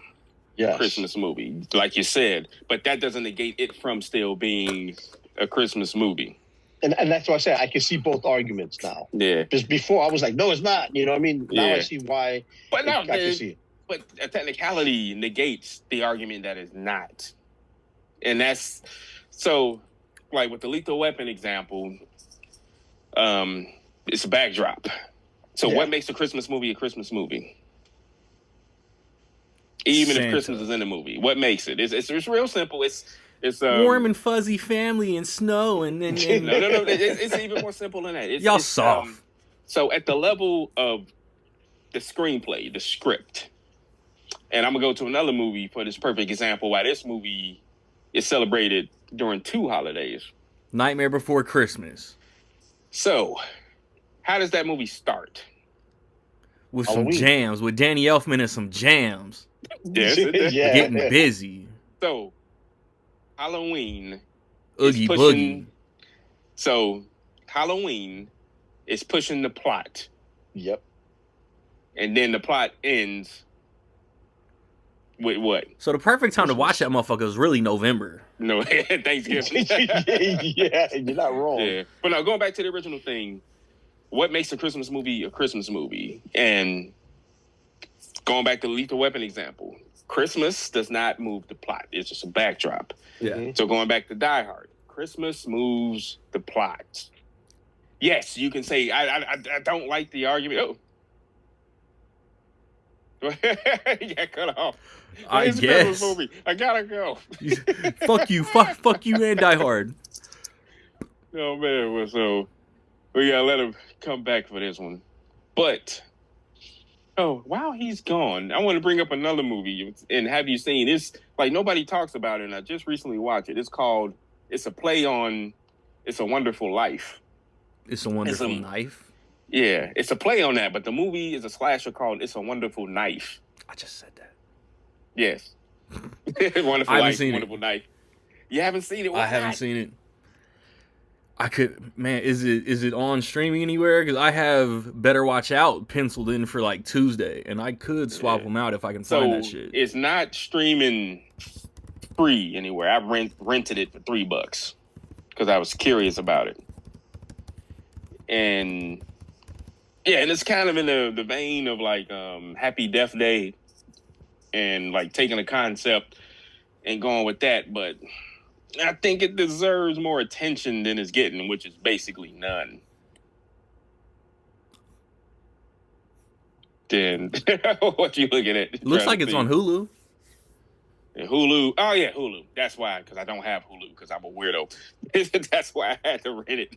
Christmas movie, like you said. But that doesn't negate it from still being a Christmas movie. And that's why I say I can see both arguments now. Yeah. Because before I was like, no, it's not. You know what I mean? Now I see why. But I can see it. But a technicality negates the argument that it's not. And that's, so, like with the Lethal Weapon example, it's a backdrop. So what makes a Christmas movie a Christmas movie? Even if Christmas is in the movie, what makes it? It's real simple. It's warm and fuzzy family and snow and no. It's even more simple than that. Y'all soft. So at the level of the screenplay, the script, and I'm gonna go to another movie for this perfect example. Why this movie is celebrated during two holidays: Nightmare Before Christmas. So, how does that movie start? With some jams, with Danny Elfman and some jams. Yes, getting busy. So, Halloween. Oogie Boogie. So, Halloween is pushing the plot. Yep. And then the plot ends with what? So the perfect time to watch that motherfucker is really November. No, Thanksgiving. Yeah, you're not wrong. Yeah. But now, going back to the original thing, what makes a Christmas movie a Christmas movie? And going back to the Lethal Weapon example, Christmas does not move the plot. It's just a backdrop. Yeah. So going back to Die Hard, Christmas moves the plot. Yes, you can say, I don't like the argument. Oh. Yeah, cut off. I guess. Movie. I gotta go. Fuck you. Fuck you and Die Hard. Oh, man. Well, so we gotta let him come back for this one. But, while he's gone, I want to bring up another movie. And have you seen this? Like, nobody talks about it, and I just recently watched it. It's a play on It's a Wonderful Life. It's a Wonderful Knife? Yeah, it's a play on that, but the movie is a slasher called It's a Wonderful Knife. I just said that. Yes. Wonderful I haven't Life, seen Wonderful Knife. You haven't seen it? I haven't seen it. I could, man, is it on streaming anywhere? Because I have Better Watch Out penciled in for like Tuesday, and I could swap them out if I can find that shit. It's not streaming free anywhere. I rented it for $3 because I was curious about it. And yeah, and it's kind of in the vein of like Happy Death Day and like taking a concept and going with that, but I think it deserves more attention than it's getting, which is basically none. Then what you looking at? Looks like it's on Hulu. And Hulu. Oh yeah, Hulu. That's why, because I don't have Hulu because I'm a weirdo. That's why I had to rent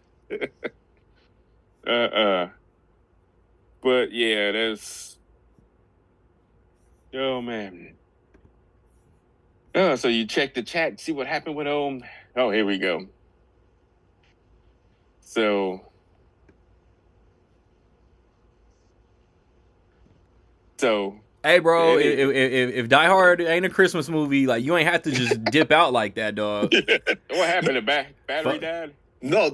it. But yeah, that's. Oh man. Oh, so you check the chat, see what happened with Oh, here we go. So hey, bro, if Die Hard ain't a Christmas movie, like you ain't have to just dip out like that, dog. What happened? The battery died? No,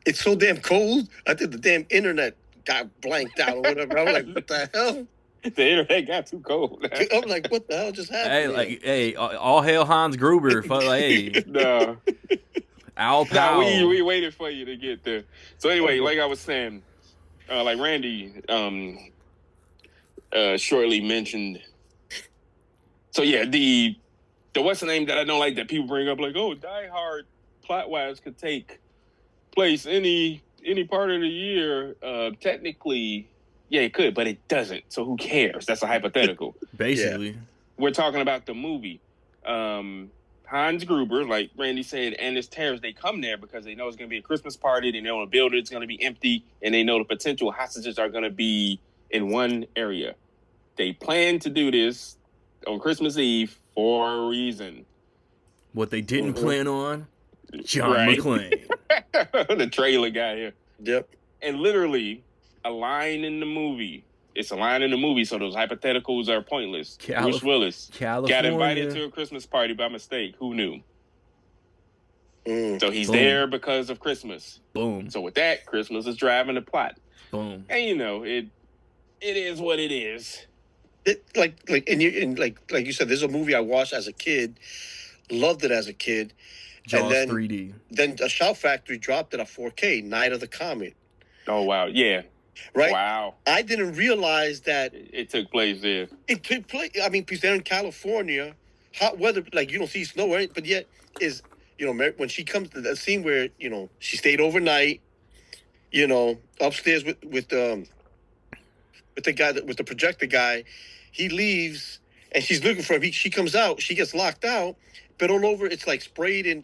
it's so damn cold. I think the damn internet got blanked out or whatever. I was like, what the hell? The internet got too cold. I'm like, what the hell just happened? Hey, all hail Hans Gruber. Hey, no. Al Powell. We waited for you to get there. So anyway, like I was saying, like Randy shortly mentioned. So yeah, the what's the name that I don't like that people bring up, like, oh, Die Hard plot wise could take place any part of the year. Technically, yeah, it could, but it doesn't. So who cares? That's a hypothetical. Basically. We're talking about the movie. Hans Gruber, like Randy said, and his terrorists, they come there because they know it's going to be a Christmas party. They know the building is going to be empty, and they know the potential hostages are going to be in one area. They plan to do this on Christmas Eve for a reason. What they didn't plan on, John Right. McClane. The trailer guy here. Yep. And literally, a line in the movie. It's a line in the movie, so those hypotheticals are pointless. Bruce Willis California. got invited to a Christmas party by mistake. Who knew? Mm. So he's Boom. there because of Christmas. Boom. So with that, Christmas is driving the plot. Boom. And you know, it is what it is. Like you said, there's a movie I watched as a kid, loved it as a kid. Jaws And then- 3D. Then a Shout Factory dropped it at 4K, Night of the Comet. Oh wow, yeah, Right? wow. I didn't realize that It took place there. it took place. I mean, because they're in California, hot weather, like you don't see snow, right? But yet, when she comes to the scene where she stayed overnight, upstairs with the guy with the projector guy, he leaves and she's looking for him. She comes out, she gets locked out, but all over it's like sprayed in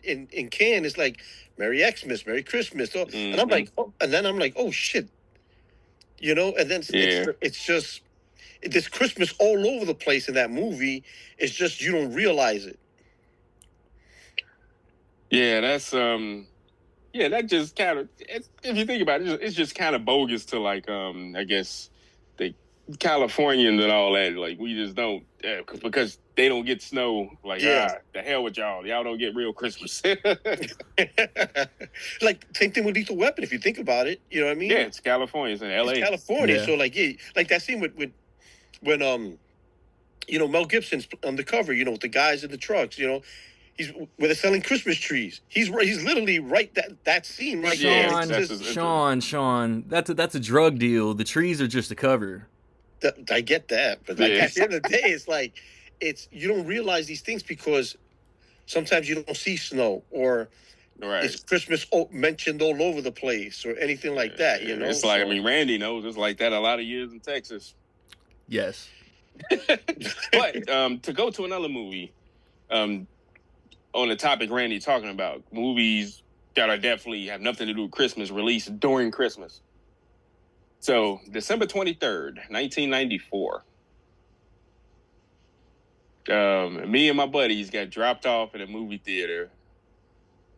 can. It's like Merry Xmas, Merry Christmas, and I'm like, oh shit, and then it's just. There's Christmas all over the place in that movie. It's just you don't realize it. Yeah, that's that just kind of, if you think about it, it's just kind of bogus to like I guess the Californians and all that. Like we just don't because they don't get snow. Like the hell with y'all don't get real Christmas. Like same thing with Lethal Weapon. If you think about it, you know what I mean? Yeah, it's California. It's in LA. It's California. Yeah. So like like that scene with when Mel Gibson's on the cover, with the guys in the trucks, he's where they're selling Christmas trees. He's literally right that scene right Yeah, there. Sean, that's a drug deal. The trees are just a cover. I get that, but like at the end of the day, it's like you don't realize these things because sometimes you don't see snow or Right. it's Christmas mentioned all over the place or anything like that. It's like Randy knows it's like that a lot of years in Texas. Yes. But to go to another movie, on the topic Randy talking about, movies that are definitely have nothing to do with Christmas released during Christmas. So December 23rd, 1994. Me and my buddies got dropped off at a movie theater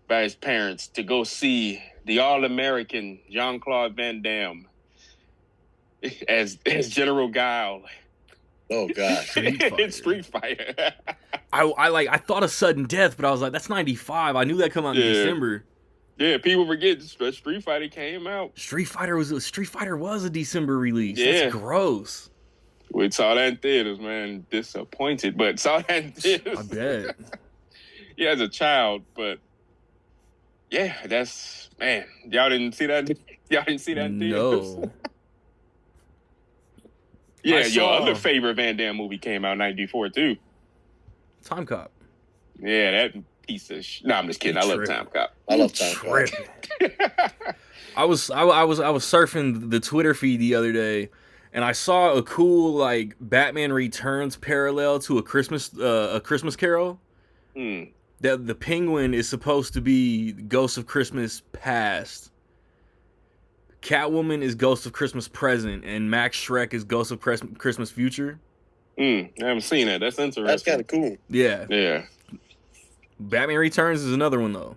by his parents to go see the All-American Jean-Claude Van Damme as General Guile. Oh God. Street Fighter. I thought of Sudden Death, but I was like, that's 95. I knew that come out in December. Yeah, people forget Street Fighter came out. Street Fighter was a December release. Yeah. That's gross. We saw that in theaters, man. Disappointed, but saw that in theaters. I bet. Yeah, as a child, but yeah, that's man. Y'all didn't see that. Y'all didn't see that in theaters. No. Yeah, I your saw- other favorite Van Damme movie came out in '94 too. Time Cop. Yeah, that piece of no, I'm just kidding. I love Tripping. Time Cop. I love Time Cop. Tripping. I was surfing the Twitter feed the other day, and I saw a cool like Batman Returns parallel to a Christmas Carol. Hmm. That the Penguin is supposed to be Ghost of Christmas Past. Catwoman is Ghost of Christmas Present, and Max Shrek is Ghost of Christmas Future. I haven't seen that. That's interesting. That's kind of cool. Yeah. Yeah. Batman Returns is another one though.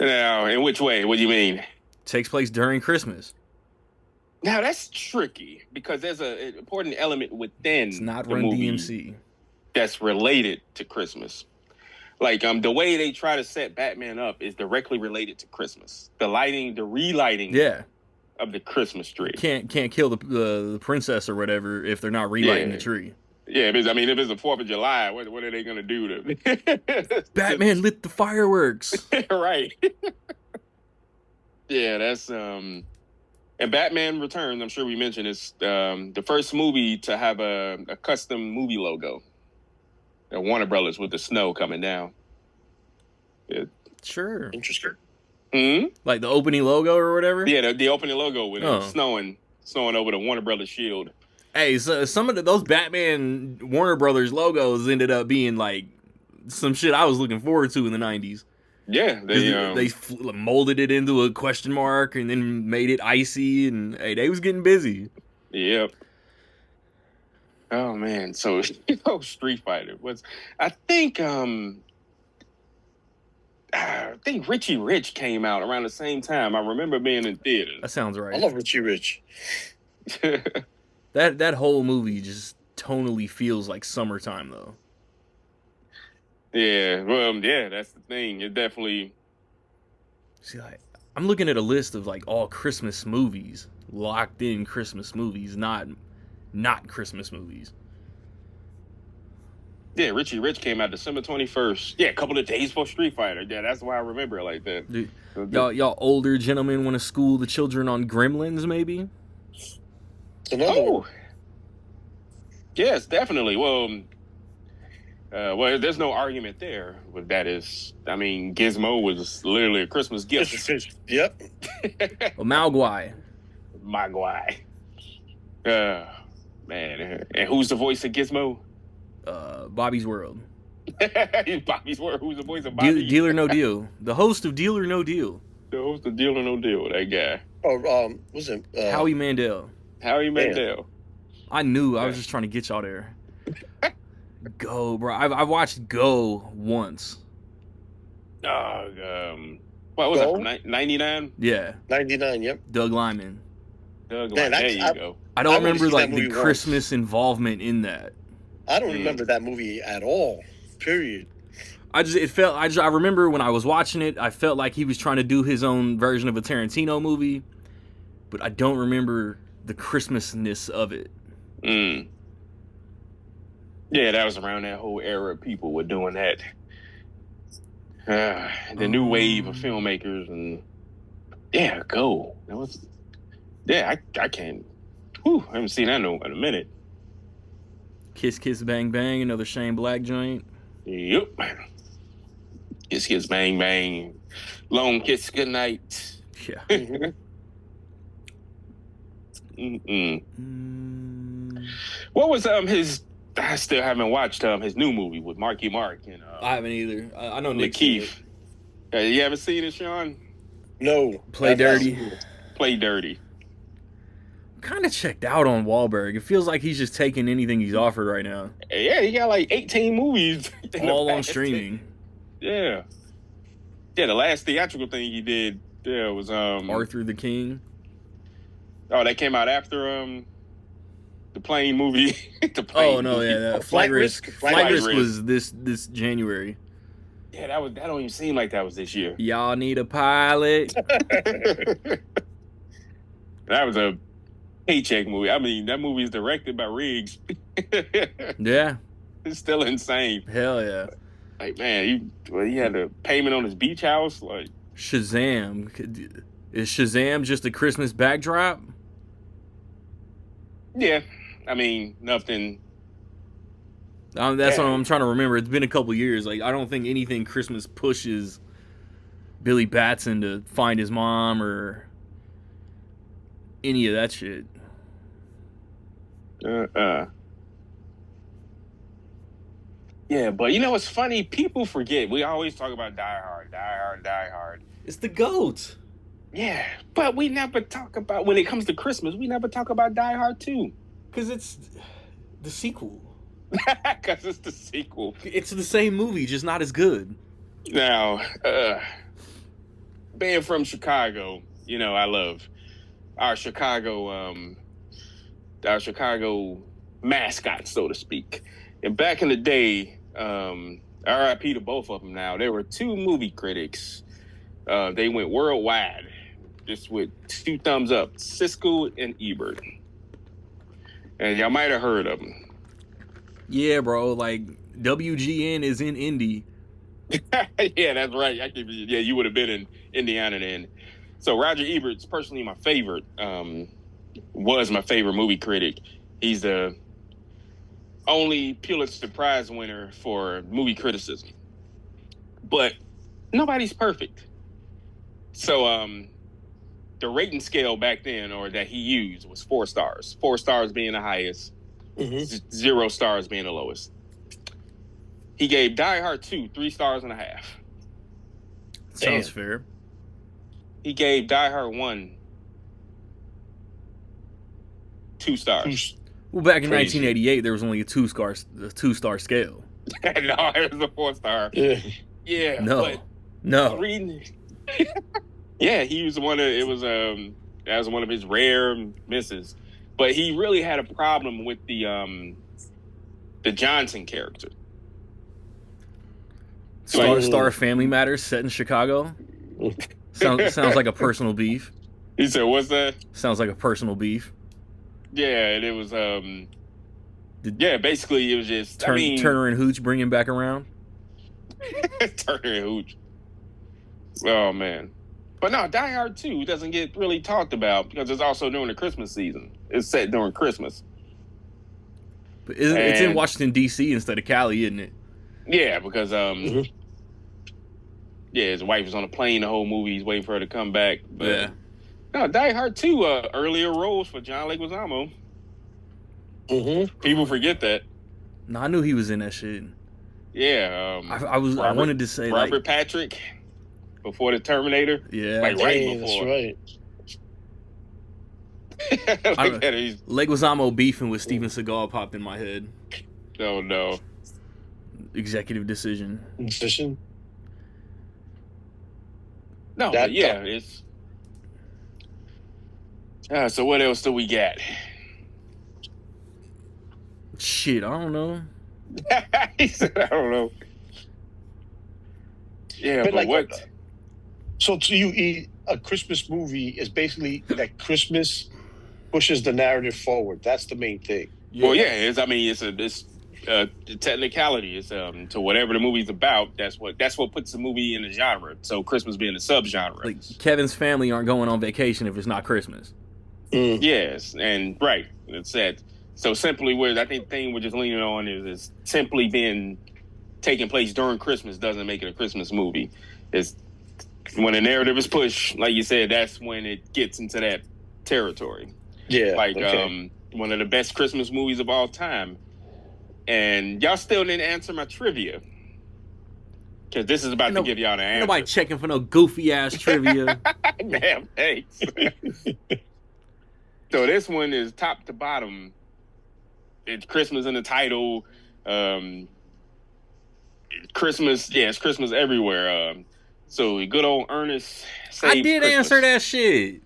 Now, in which way? What do you mean? Takes place during Christmas. Now that's tricky because there's an important element within It's not the Run movie DMC. that's related to Christmas. Like the way they try to set Batman up is directly related to Christmas. The lighting, the relighting Yeah. of the Christmas tree. Can't kill the princess or whatever if they're not relighting the tree. Yeah, if it's the 4th of July, what are they gonna do to Batman lit the fireworks. right. Yeah, that's And Batman Returns, I'm sure we mentioned, is the first movie to have a custom movie logo. Warner Brothers with the snow coming down. Sure. Interesting. Hmm? Like the opening logo or whatever? Yeah, the opening logo with it snowing over the Warner Brothers shield. Hey, so some of those Batman Warner Brothers logos ended up being like some shit I was looking forward to in the 90s. Yeah, they molded it into a question mark and then made it icy, and hey, they was getting busy. Yep. Oh man, so Street Fighter was. I think Richie Rich came out around the same time. I remember being in theaters. That sounds right. I love Richie Rich. That whole movie just tonally feels like summertime though. Yeah, well, yeah, that's the thing. It definitely. See, like, I'm looking at a list of like all Christmas movies, locked in Christmas movies, not Christmas movies. Yeah, Richie Rich came out December 21st. Yeah, a couple of days before Street Fighter. Yeah, that's why I remember it like that. Dude, y'all older gentlemen want to school the children on Gremlins, maybe? Oh, yes, definitely. Well, there's no argument there. But that is, I mean, Gizmo was literally a Christmas gift. Yep. Well, Mogwai. Mogwai. Man, and who's the voice of Gizmo? Bobby's World. Bobby's World. Who's the voice of Bobby? Deal or No Deal. The host of Deal or No Deal. The host of Deal or No Deal. That guy. Oh, was it Howie Mandel? Howie Mandel. I knew. I was just trying to get y'all there. Go, bro. I've watched Go once. What was Go? that? 99. Yeah. 99. Yep. Doug Lyman. Doug Man, Lyman. There you go. I don't I've only remember seen like that the movie Christmas involvement in that. I don't remember that movie at all. Period. I remember when I was watching it, I felt like he was trying to do his own version of a Tarantino movie, but I don't remember the Christmasness of it. Yeah, that was around that whole era. People were doing that. The new wave of filmmakers, and yeah, Go. That was. Yeah, I can't. Whew, I haven't seen that in a minute. Kiss Kiss Bang Bang, another Shane Black joint. Yep. Kiss Kiss Bang Bang, Long Kiss Goodnight. Yeah. What was his? I still haven't watched his new movie with Marky Mark and I haven't either. I know Nick Keith. You haven't seen it, Sean? No. Play Dirty. Play Dirty. Kind of checked out on Wahlberg. It feels like he's just taking anything he's offered right now. Yeah, he got like 18 movies. All on streaming. Yeah. Yeah, the last theatrical thing he did was Arthur the King. Oh, that came out after the plane movie. Flight Risk. Flight Risk was this January. Yeah, that don't even seem like that was this year. Y'all need a pilot. That was a paycheck movie. I mean, that movie is directed by Riggs. Yeah. It's still insane. Hell yeah. Like, man, he had a payment on his beach house. Like Shazam. Is Shazam just a Christmas backdrop? Yeah. I mean, nothing. That's what I'm trying to remember. It's been a couple years. Like, I don't think anything Christmas pushes Billy Batson to find his mom or any of that shit. Yeah, but you know what's funny? People forget. We always talk about Die Hard, Die Hard, Die Hard. It's the GOAT. Yeah, but we never talk about, when it comes to Christmas, we never talk about Die Hard 2. Because it's the sequel. Because it's the sequel. It's the same movie, just not as good. Now, being from Chicago, you know, I love our Chicago mascot, so to speak. And back in the day, RIP to both of them now, there were two movie critics. They went worldwide, just with 2 thumbs up, Siskel and Ebert. And y'all might have heard of them. Yeah, bro, like, WGN is in Indy. Yeah, that's right. You would have been in Indiana then. So Roger Ebert's personally my favorite. Was my favorite movie critic. He's the only Pulitzer Prize winner for movie criticism. But nobody's perfect. So the rating scale back then, or that he used, was 4 stars. 4 stars being the highest, 0 stars being the lowest. He gave Die Hard 2 3 stars and a half. Sounds fair. He gave Die Hard 1 2 stars. Well, back in Crazy. 1988, there was only a 2-star scale. No, it was a 4 star. Yeah. Yeah. No. But reading. Yeah, he was one of that was one of his rare misses. But he really had a problem with the Johnson character. Star Family Matters set in Chicago. Sounds like a personal beef. He said, "What's that?" Sounds like a personal beef. Yeah, and it was basically it was just Turner and Hooch bring him back around. Turner and Hooch. Oh man. But no, Die Hard 2 doesn't get really talked about because it's also during the Christmas season. It's set during Christmas. But it's in Washington D.C. instead of Cali, isn't it? Yeah, because his wife was on a plane the whole movie. He's waiting for her to come back. But, Yeah. No, Die Hard 2 earlier roles for John Leguizamo. People forget that. No, I knew he was in that shit. Yeah. I wanted to say Robert Patrick before the Terminator. Yeah. Like right That's before. right. Leguizamo beefing with Steven Seagal popped in my head. Oh no. Executive decision. Decision. No, but yeah, it's. So what else do we got? Shit, I don't know. He said, I don't know. Yeah, but like, what? So to you, a Christmas movie is basically that Christmas pushes the narrative forward. That's the main thing. Yeah. Well, yeah, it's a technicality. It's to whatever the movie's about. That's what puts the movie in the genre. So Christmas being a subgenre. Like Kevin's family aren't going on vacation if it's not Christmas. Yes, and right. It's that. So simply, where I think the thing we're just leaning on is simply being taking place during Christmas doesn't make it a Christmas movie. It's when the narrative is pushed, like you said, that's when it gets into that territory. Yeah, like one of the best Christmas movies of all time. And y'all still didn't answer my trivia. Because this is about to give y'all the answer. Nobody checking for no goofy ass trivia. Damn, thanks. So this one is top to bottom. It's Christmas in the title. Christmas, it's Christmas everywhere. So good old Ernest saved I did Christmas. answer that shit.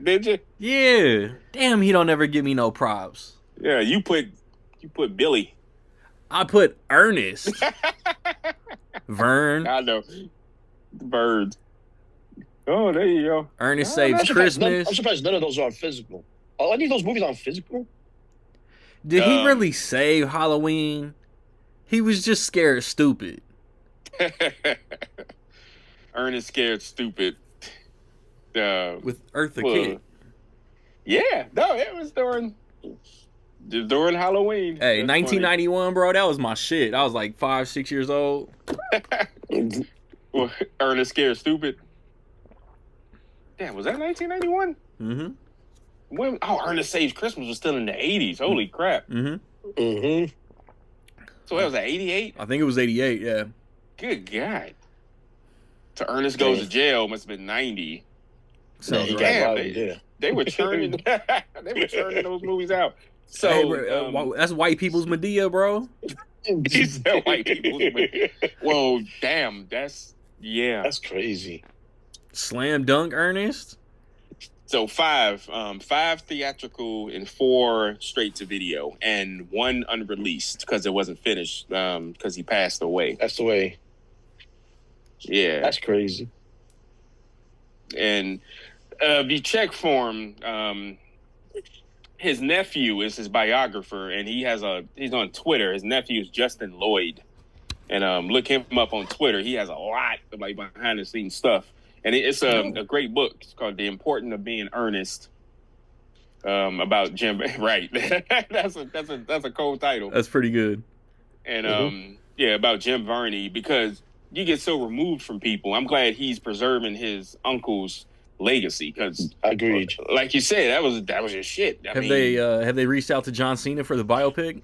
Did you? Yeah. Damn, he don't ever give me no props. Yeah, you put Billy. I put Ernest. Vern. I know. The birds. Oh, there you go. Ernest Saves Christmas. I'm surprised none of those are on physical. Are any of those movies on physical? Did he really save Halloween? He was just scared stupid. Ernest Scared Stupid. With Eartha Kitt. Yeah, no, it was during Halloween. Hey, 1991, bro, that was my shit. I was like 5, 6 years old. Well, Ernest Scared Stupid. Damn, was that 1991? Mm-hmm. When, Ernest Saves Christmas was still in the 80s. Holy crap. Mm-hmm. Mm-hmm. So that was at 88? I think it was 88, yeah. Good God. So Ernest Goes to Jail must have been 90. So damn, they were churning those movies out. So hey, bro, that's white people's Medea, bro. He said white people's Medea. Well, damn, that's crazy. Slam dunk, Ernest. So 5 theatrical and 4 straight to video, and 1 unreleased because it wasn't finished because he passed away. That's the way. Yeah, that's crazy. And if you check for him, his nephew is his biographer, and he's on Twitter. His nephew is Justin Lloyd, and look him up on Twitter. He has a lot of like behind the scenes stuff. and it's a great book. It's called The Importance of Being Earnest. About Jim, right? that's a cool title. That's pretty good. And yeah, about Jim Varney, because you get so removed from people. I'm glad he's preserving his uncle's legacy, because agreed. Like you said, that was his shit. Have they reached out to John Cena for the biopic?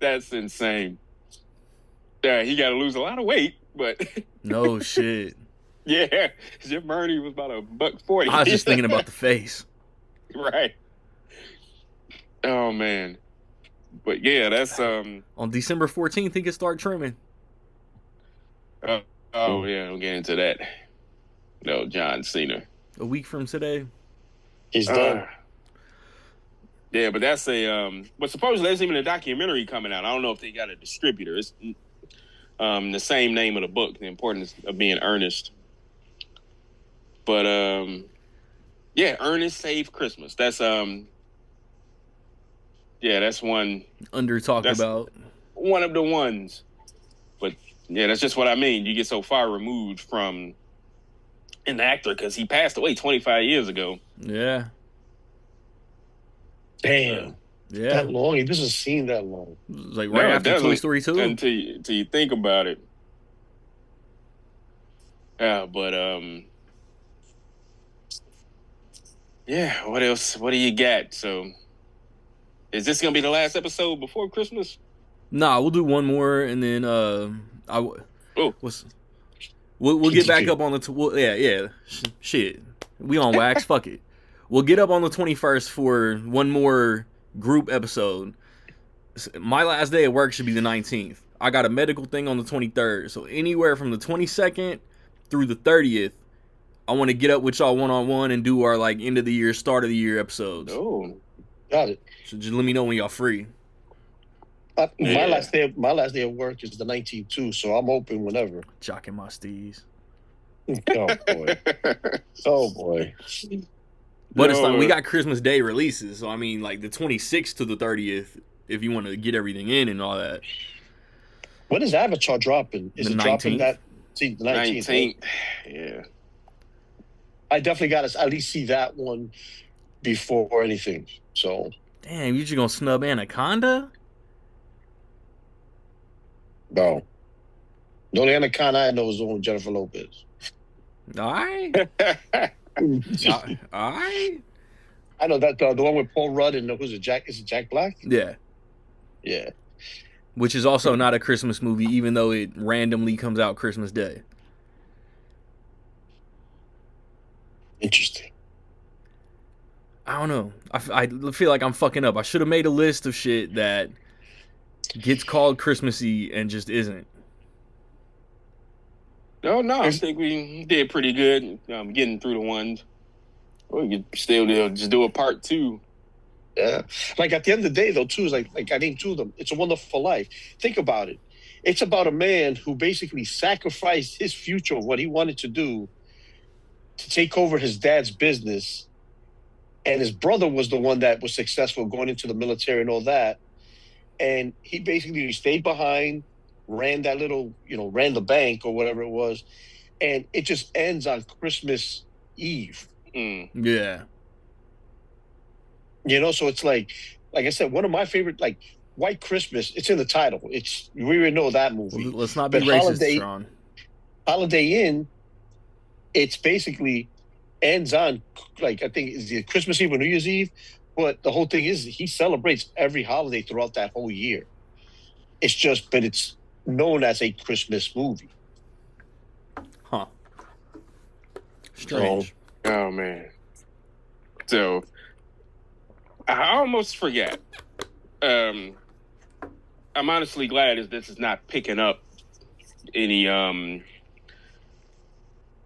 That's insane. Yeah, he got to lose a lot of weight, but no shit. Yeah, Jim Varney was about $140. I was just thinking about the face. Right. Oh man. But yeah, that's on December 14th he can start trimming. Yeah, we'll get into that. No, John Cena. A week from today. He's done. Yeah, but that's but supposedly there's even a documentary coming out. I don't know if they got a distributor. It's the same name of the book, The Importance of Being Earnest. But yeah, Ernest Save Christmas. That's that's one under talked about. One of the ones. But yeah, that's just what I mean. You get so far removed from an actor because he passed away 25 years ago. Yeah. Damn. Yeah. That long? He doesn't seem that long. Like right after Toy Story 2. Until you think about it. Yeah, but yeah, what else? What do you got? So, is this gonna be the last episode before Christmas? Nah, we'll do one more, and then we'll get back up on the shit. We on wax. Fuck it. We'll get up on the 21st for one more group episode. My last day at work should be the 19th. I got a medical thing on the 23rd, so anywhere from the 22nd through the 30th. I want to get up with y'all one-on-one and do our like end of the year, start of the year episodes. Oh, got it. So just let me know when y'all free. My last day of work is the 19th too, so I'm open whenever. Jocking my steez. Oh boy. Oh boy. But it's like we got Christmas Day releases, so I mean like the 26th to the 30th, if you want to get everything in and all that. When is Avatar dropping? Is it dropping that? See, the 19th. Right? Yeah. I definitely got to at least see that one before anything. So. Damn, you just gonna snub Anaconda? No. The only Anaconda I know is the one with Jennifer Lopez. All right. All right. I know that the one with Paul Rudd and who's it? Jack? Is it Jack Black? Yeah. Yeah. Which is also not a Christmas movie, even though it randomly comes out Christmas Day. Interesting. I don't know. I feel like I'm fucking up. I should have made a list of shit that gets called Christmassy and just isn't. No, I think we did pretty good getting through the ones. We could still just do a part 2. Yeah. Like at the end of the day, though, too, is like I named 2 of them. It's a Wonderful Life. Think about it. It's about a man who basically sacrificed his future, what he wanted to do, to take over his dad's business. And his brother was the one that was successful going into the military and all that. And he basically stayed behind, ran that little, ran the bank or whatever it was. And it just ends on Christmas Eve. Yeah. So it's like I said, one of my favorite, like White Christmas, it's in the title. We already know that movie. Well, let's not be racist, Sean. Holiday Inn, it's basically ends on, like, I think it's the Christmas Eve or New Year's Eve. But the whole thing is he celebrates every holiday throughout that whole year. But it's known as a Christmas movie. Huh. Strange. Oh, man. So, I almost forget. I'm honestly glad this is not picking up any,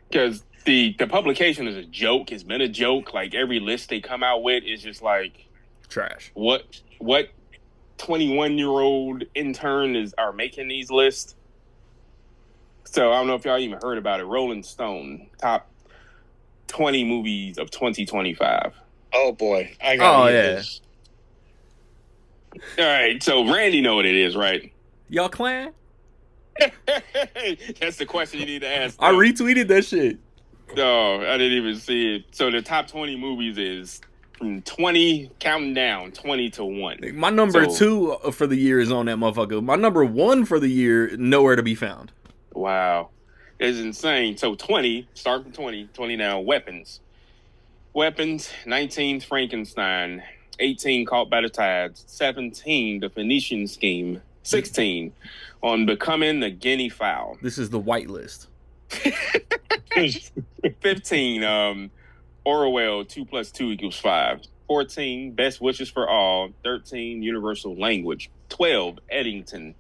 because the publication is a joke. It's been a joke. Like every list they come out with is just like trash. What 21-year-old intern are making these lists? So I don't know if y'all even heard about it. Rolling Stone top 20 movies of 2025. Oh boy, I got this. All right, so Randy know what it is, right? Y'all clan? That's the question you need to ask. I retweeted that shit. No, I didn't even see it. So the top 20 movies is from 20, counting down, 20 to 1. My number 2 for the year is on that motherfucker. My number 1 for the year, nowhere to be found. Wow. It's insane. So 20, start from 20 now, Weapons. 19, Frankenstein. 18, Caught by the Tides. 17, The Phoenician Scheme. 16, On Becoming the Guinea Fowl. This is the white list. 15, Orwell, 2 + 2 = 5. 14, Best Wishes for All. 13, Universal Language. 12, Eddington.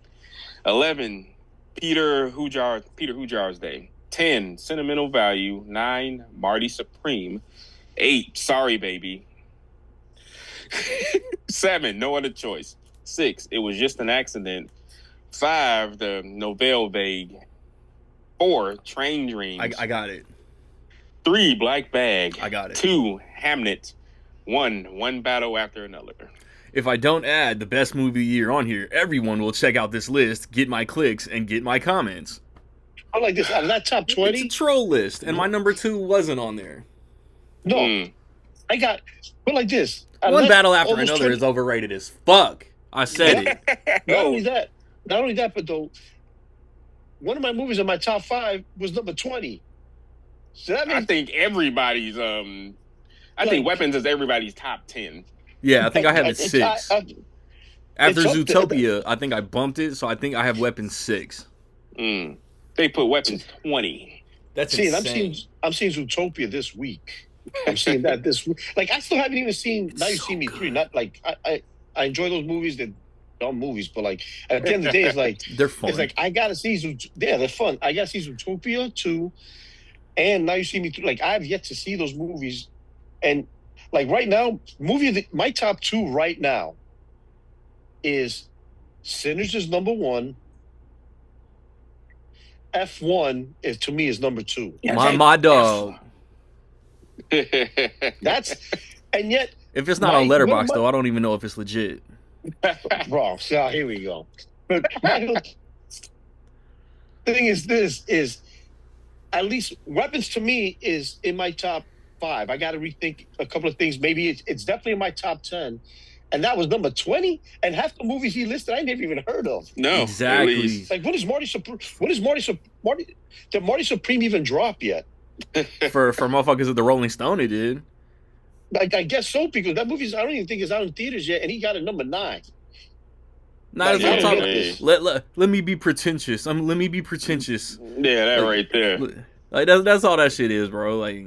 11, Peter Hujar's Day. 10, Sentimental Value. 9, Marty Supreme. 8, Sorry Baby. 7, No Other Choice. 6, It Was Just an Accident. 5, The Nouvelle Vague. 4, Train Dreams. I got it. 3, Black Bag. I got it. 2, Hamnet. 1, One Battle After Another. If I don't add the best movie of the year on here, everyone will check out this list, get my clicks, and get my comments. I'm like this. Out of that top 20, It's a troll list, and my number 2 wasn't on there. no, I got. But like this. One Battle After Another is overrated as fuck. I said it. Not only that, but though, one of my movies in my top 5 was number 20. So that means I think everybody's I think Weapons is everybody's top 10. Yeah, I think I have it 6. After it's up Zootopia, I think I bumped it, so I think I have Weapons 6. They put Weapons 20. That's See, insane. I'm seeing Zootopia this week. I'm seeing that this week. Like, I still haven't even seen Now You See Me 3. Not like I enjoy those movies. They're dumb movies, but like at the end of the day, it's like They're fun. it's like I gotta see they're fun. I gotta see Zootopia 2 and Now You See Me 3. Like, I have yet to see those movies, and like right now, my top 2 right now is Sinners is number 1. F1 is to me is number 2. My dog. That's and yet If it's not on Letterboxd, though, I don't even know if it's legit. bro. So here we go. But the thing is, this is at least Weapons to me is in my top 5. I got to rethink a couple of things. Maybe it's definitely in my top 10, and that was number 20. And half the movies he listed, I never even heard of. No, Exactly. Like, what is Marty Supreme? Did Marty Supreme even drop yet? For motherfuckers at the Rolling Stone, it did. Like, I guess so, because that movie I don't even think is out in theaters yet, and he got it number 9. Not as Yeah, I'm talking. yeah. Let me be pretentious. Let me be pretentious. Yeah, that right there. Like that's all that shit is, bro. Like,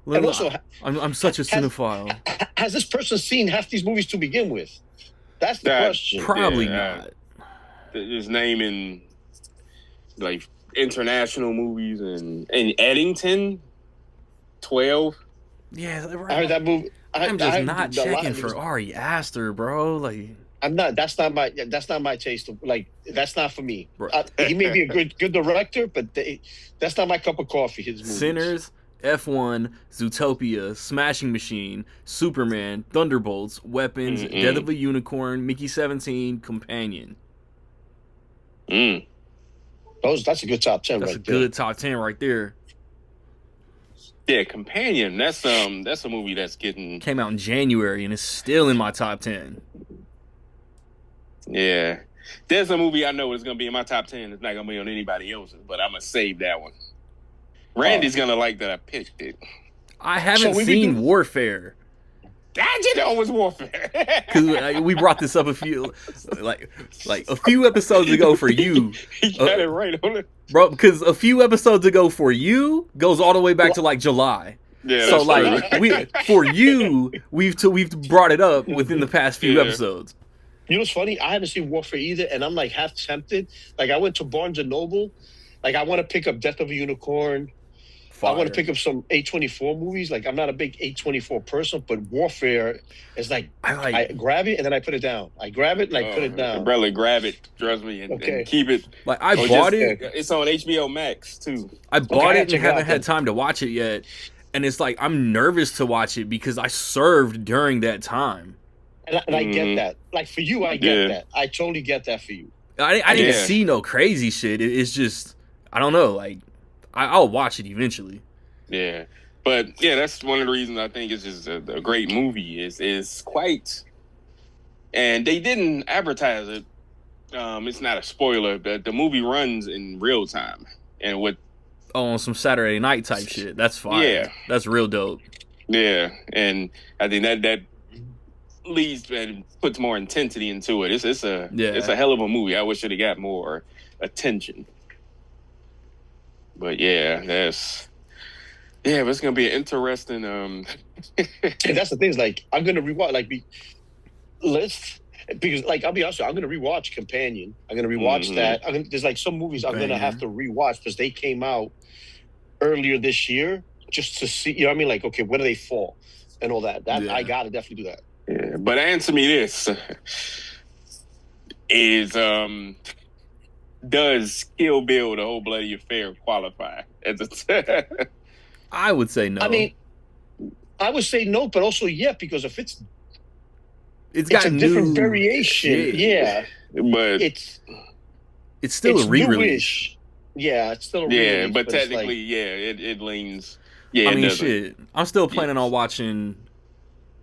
And also, I'm such a cinephile. has this person seen half these movies to begin with? That's the question. Probably Yeah, not. Just naming like international movies and Eddington 12. Yeah, right. I heard that movie. I'm just not the checking line for was- Ari Aster, bro. Like, I'm not. That's not my taste. Like, that's not for me. Bro. He may be a good director, but that's not my cup of coffee. His movies. Sinners, F1, Zootopia, Smashing Machine, Superman, Thunderbolts, Weapons, Death of a Unicorn, Mickey 17, Companion. That's a good top 10. That's right a good top 10 right there. Yeah, Companion. That's a movie that's getting. Came out in January and is still in my top 10. Yeah, there's a movie I know is gonna be in my top 10. It's not gonna be on anybody else's, but I'm gonna save that one. Randy's gonna like that I picked it. I haven't seen Warfare. I did always Warfare. Because we brought this up a few episodes ago for you. He got it right on it. Bro, because a few episodes ago for you goes all the way back to like July. Yeah, So that's like true. we've brought it up within the past few Yeah. episodes. You know what's funny? I haven't seen Warfare either, and I'm like half tempted. Like, I went to Barnes and Noble. Like, I want to pick up Death of a Unicorn. I want to pick up some A24 movies. Like, I'm not a big A24 person, but Warfare is like, I grab it and then I put it down. I grab it and I put it down. Brother, grab it, trust me, and keep it. Like I Or bought just- it. It's on HBO Max too. I bought I it check and it out haven't had then. time to watch it yet. And it's like I'm nervous to watch it because I served during that time. And I get that. Like, for you, I get Yeah. that. I totally get that for you. I didn't Yeah. see no crazy shit. It's just I don't know. Like I'll watch it eventually. Yeah, but yeah, that's one of the reasons I think it's just a great movie. Is quite, and they didn't advertise it. It's not a spoiler, but the movie runs in real time, and with On some Saturday night type shit. That's fire. Yeah. That's real dope. yeah, and I think that leads and puts more intensity into it. It's a hell of a movie. I wish it had got more attention. But yeah, but it's gonna be an interesting. And that's the thing. Is like I'm gonna rewatch. Because like I'll be honest, with you, I'm gonna rewatch Companion. I'm gonna rewatch that. There's like some movies I'm gonna have to rewatch because they came out earlier this year just to see. You know what I mean? Like, okay, where do they fall and all that? I gotta definitely do that. Yeah, but answer me this: does Kill Bill, the Whole Bloody Affair, qualify as a? I would say no. I mean, I would say no, but also yeah, because if it's got a new different variation, shit. yeah, but it's still a re-release. Newish. Yeah, it's still a re-release. But technically, it leans. Yeah, I mean, shit. I'm still planning on watching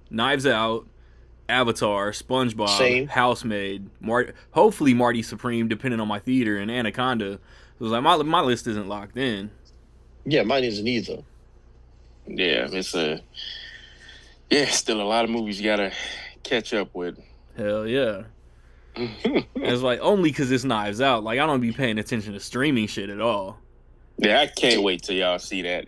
Knives Out, Avatar, SpongeBob, Housemaid, hopefully Marty Supreme, depending on my theater, and Anaconda. It was like my list isn't locked in. Yeah, mine isn't either. Yeah, still a lot of movies you gotta catch up with. Hell yeah. It's like only because it's Knives Out. Like I don't be paying attention to streaming shit at all. Yeah, I can't wait till y'all see that.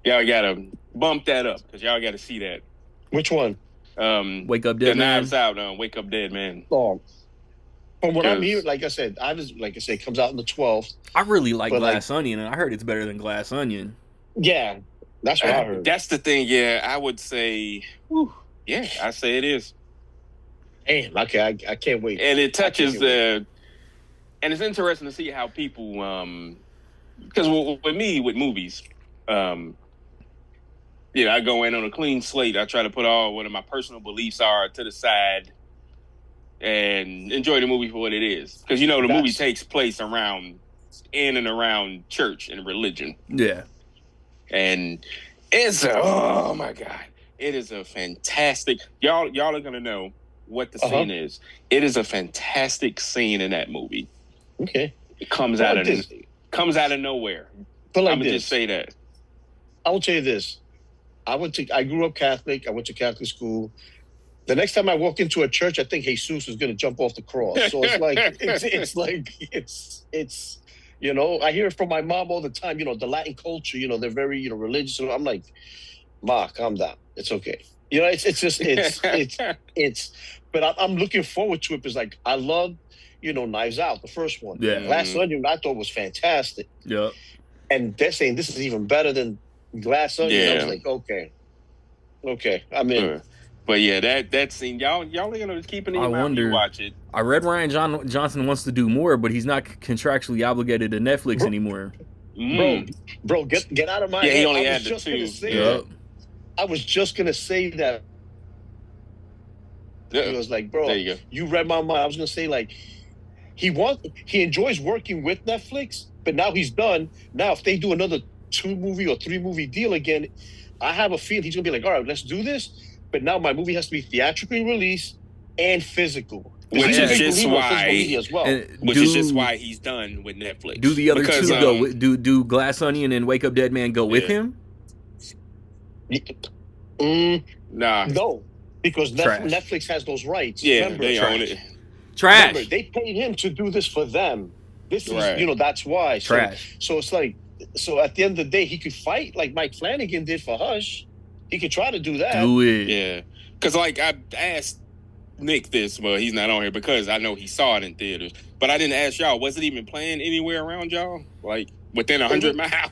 Y'all gotta bump that up because y'all gotta see that. Which one? Wake Up Dead Man. Knives Out. Wake Up Dead Man. Oh, from what I'm hearing, like I said, it comes out on the 12th. I really like Glass Onion, and I heard it's better than Glass Onion. Yeah, that's what I heard. That's the thing. Yeah, I would say. Yeah, I say it is. Damn. Okay, I can't wait. And it touches and it's interesting to see how people, because with me with movies, I go in on a clean slate. I try to put all what my personal beliefs are to the side and enjoy the movie for what it is. Because the movie takes place in and around church and religion. Yeah, and it's oh my god, it is a fantastic. Y'all are gonna know what the scene is. It is a fantastic scene in that movie. Okay, it comes out of nowhere. But like I'm gonna just say that. I will tell you this: I grew up Catholic. I went to Catholic school. The next time I walk into a church, I think Jesus is going to jump off the cross. So it's like it's I hear it from my mom all the time. The Latin culture. They're very religious. And I'm like, Ma, calm down. It's okay. It's just it's. But I'm looking forward to it because like I love Knives Out, the first one. Yeah. Glass Onion I thought was fantastic. Yeah. And they're saying this is even better than Glass Onion. Yeah. I was like, okay, I'm in. But yeah, that scene, y'all just keep it in your mind when you watch it. I read Ryan Johnson wants to do more, but he's not contractually obligated to Netflix anymore. Bro, get out of my head. He only had the two. I was just gonna say that. It was like, bro, you read my mind. I was gonna say like, he enjoys working with Netflix, but now he's done. Now if they do another 2-movie or 3-movie deal again, I have a feeling he's gonna be like, all right, let's do this. But now my movie has to be theatrically released and physical. Which is just why he's done with Netflix. Do the other two go? Do Glass Onion and Wake Up Dead Man go with him? Nah. No, because Netflix has those rights. Yeah, remember, they own it. Trash. Remember, they paid him to do this for them. This is, that's why. Trash. So it's like, at the end of the day, he could fight like Mike Flanagan did for Hush. He could try to do that. Do it. Yeah. Because, like, I asked Nick this, but he's not on here because I know he saw it in theaters. But I didn't ask y'all, was it even playing anywhere around y'all? Like, within 100 miles?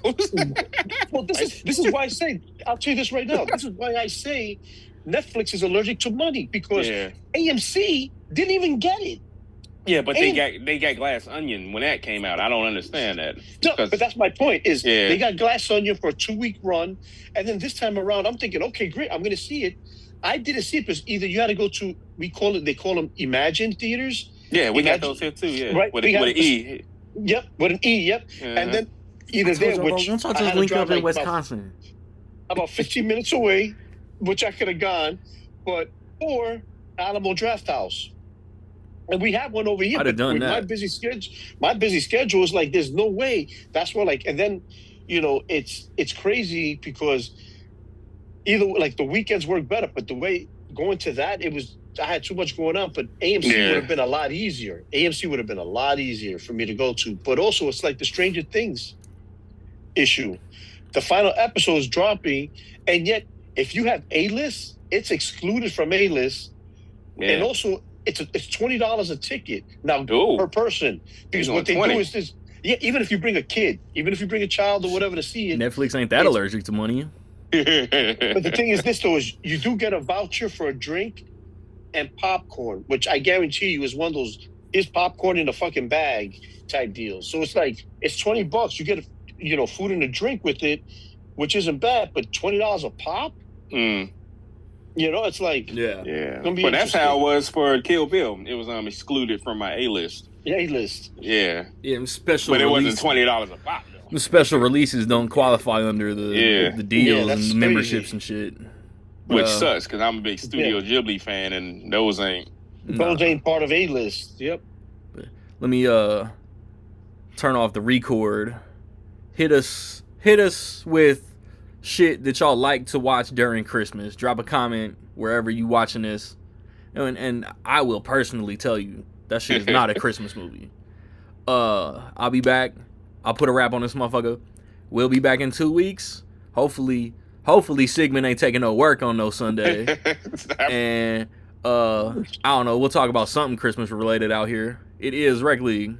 Well, this is why I say, I'll tell you this right now. This is why I say Netflix is allergic to money because AMC didn't even get it. Yeah, but they got Glass Onion when that came out. I don't understand that. No, but that's my point. Is they got Glass Onion for a 2-week run, and then this time around, I'm thinking, okay, great, I'm going to see it. I didn't see it because either you had to go to they call them Imagine theaters, Yeah, we got Imagine- those here too. Yeah, Right, with we an have- E. Yep, with an E. Yep, and then either there, which once I I just had to link drive up in like Wisconsin. about 15 minutes away, which I could have gone, or Alamo Draft House. And we have one over here. I'd have but done with that. My busy schedule is like, there's no way. That's where and then, it's crazy because either like the weekends work better, but the way going to that, I had too much going on, but AMC would have been a lot easier. AMC would have been a lot easier for me to go to. But also it's like the Stranger Things issue. The final episode is dropping, and yet if you have A-list, it's excluded from A-list. Yeah. And also it's $20 a ticket now Ooh. per person. Because what they 20. do is this. Yeah, even if you bring a kid, even if you bring a child or whatever to see it. Netflix ain't that allergic to money. But the thing is this though, is you do get a voucher for a drink and popcorn, which I guarantee you is one of those is popcorn in a fucking bag type deal. So it's like it's $20. You get food and a drink with it, which isn't bad, but $20 a pop? Mm. It's like Yeah. Gonna be But that's how it interesting. was for Kill Bill. It was excluded from my A-list. A-list. Yeah. Yeah, special But it release. wasn't $20 a pop though. The special releases don't qualify under the deals that's and the memberships crazy. and shit. Which sucks because I'm a big Studio Ghibli fan and those ain't. Those ain't part of A-list. Yep. Let me turn off the record. Hit us with shit that y'all like to watch during Christmas. Drop a comment wherever you watching this, and I will personally tell you that shit is not a Christmas movie. I'll be back. I'll put a wrap on this motherfucker. We'll be back in 2 weeks. Hopefully Sigmund ain't taking no work on no Sunday. And I don't know. We'll talk about something Christmas related out here. It is Rec League.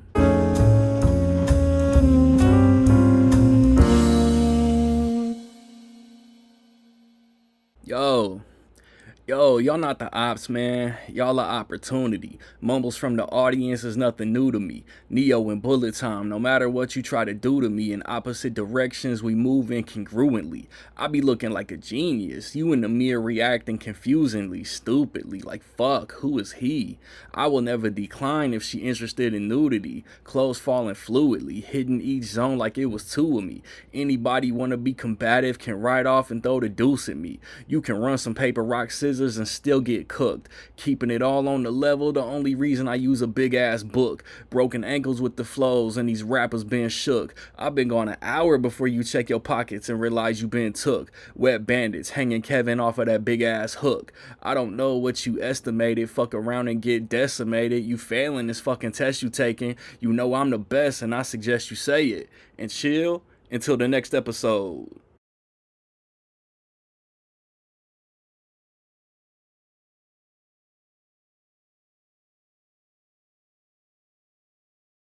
Yo, y'all not the ops, man. Y'all are opportunity. Mumbles from the audience is nothing new to me. Neo and Bullet Time, no matter what you try to do to me, in opposite directions we move incongruently. I be looking like a genius. You in the mirror reacting confusingly, stupidly, like fuck, who is he? I will never decline if she interested in nudity. Clothes falling fluidly, hitting each zone like it was two of me. Anybody wanna be combative can ride off and throw the deuce at me. You can run some paper, rock, scissors and still get cooked. Keeping it all on the level, the only reason I use a big ass book. Broken ankles with the flows and these rappers been shook. I've been gone an hour before you check your pockets and realize you been took. Wet bandits hanging Kevin off of that big ass hook. I don't know what you estimated, fuck around and get decimated. You failing this fucking test you taking. You know I'm the best and I suggest you say it. And chill until the next episode.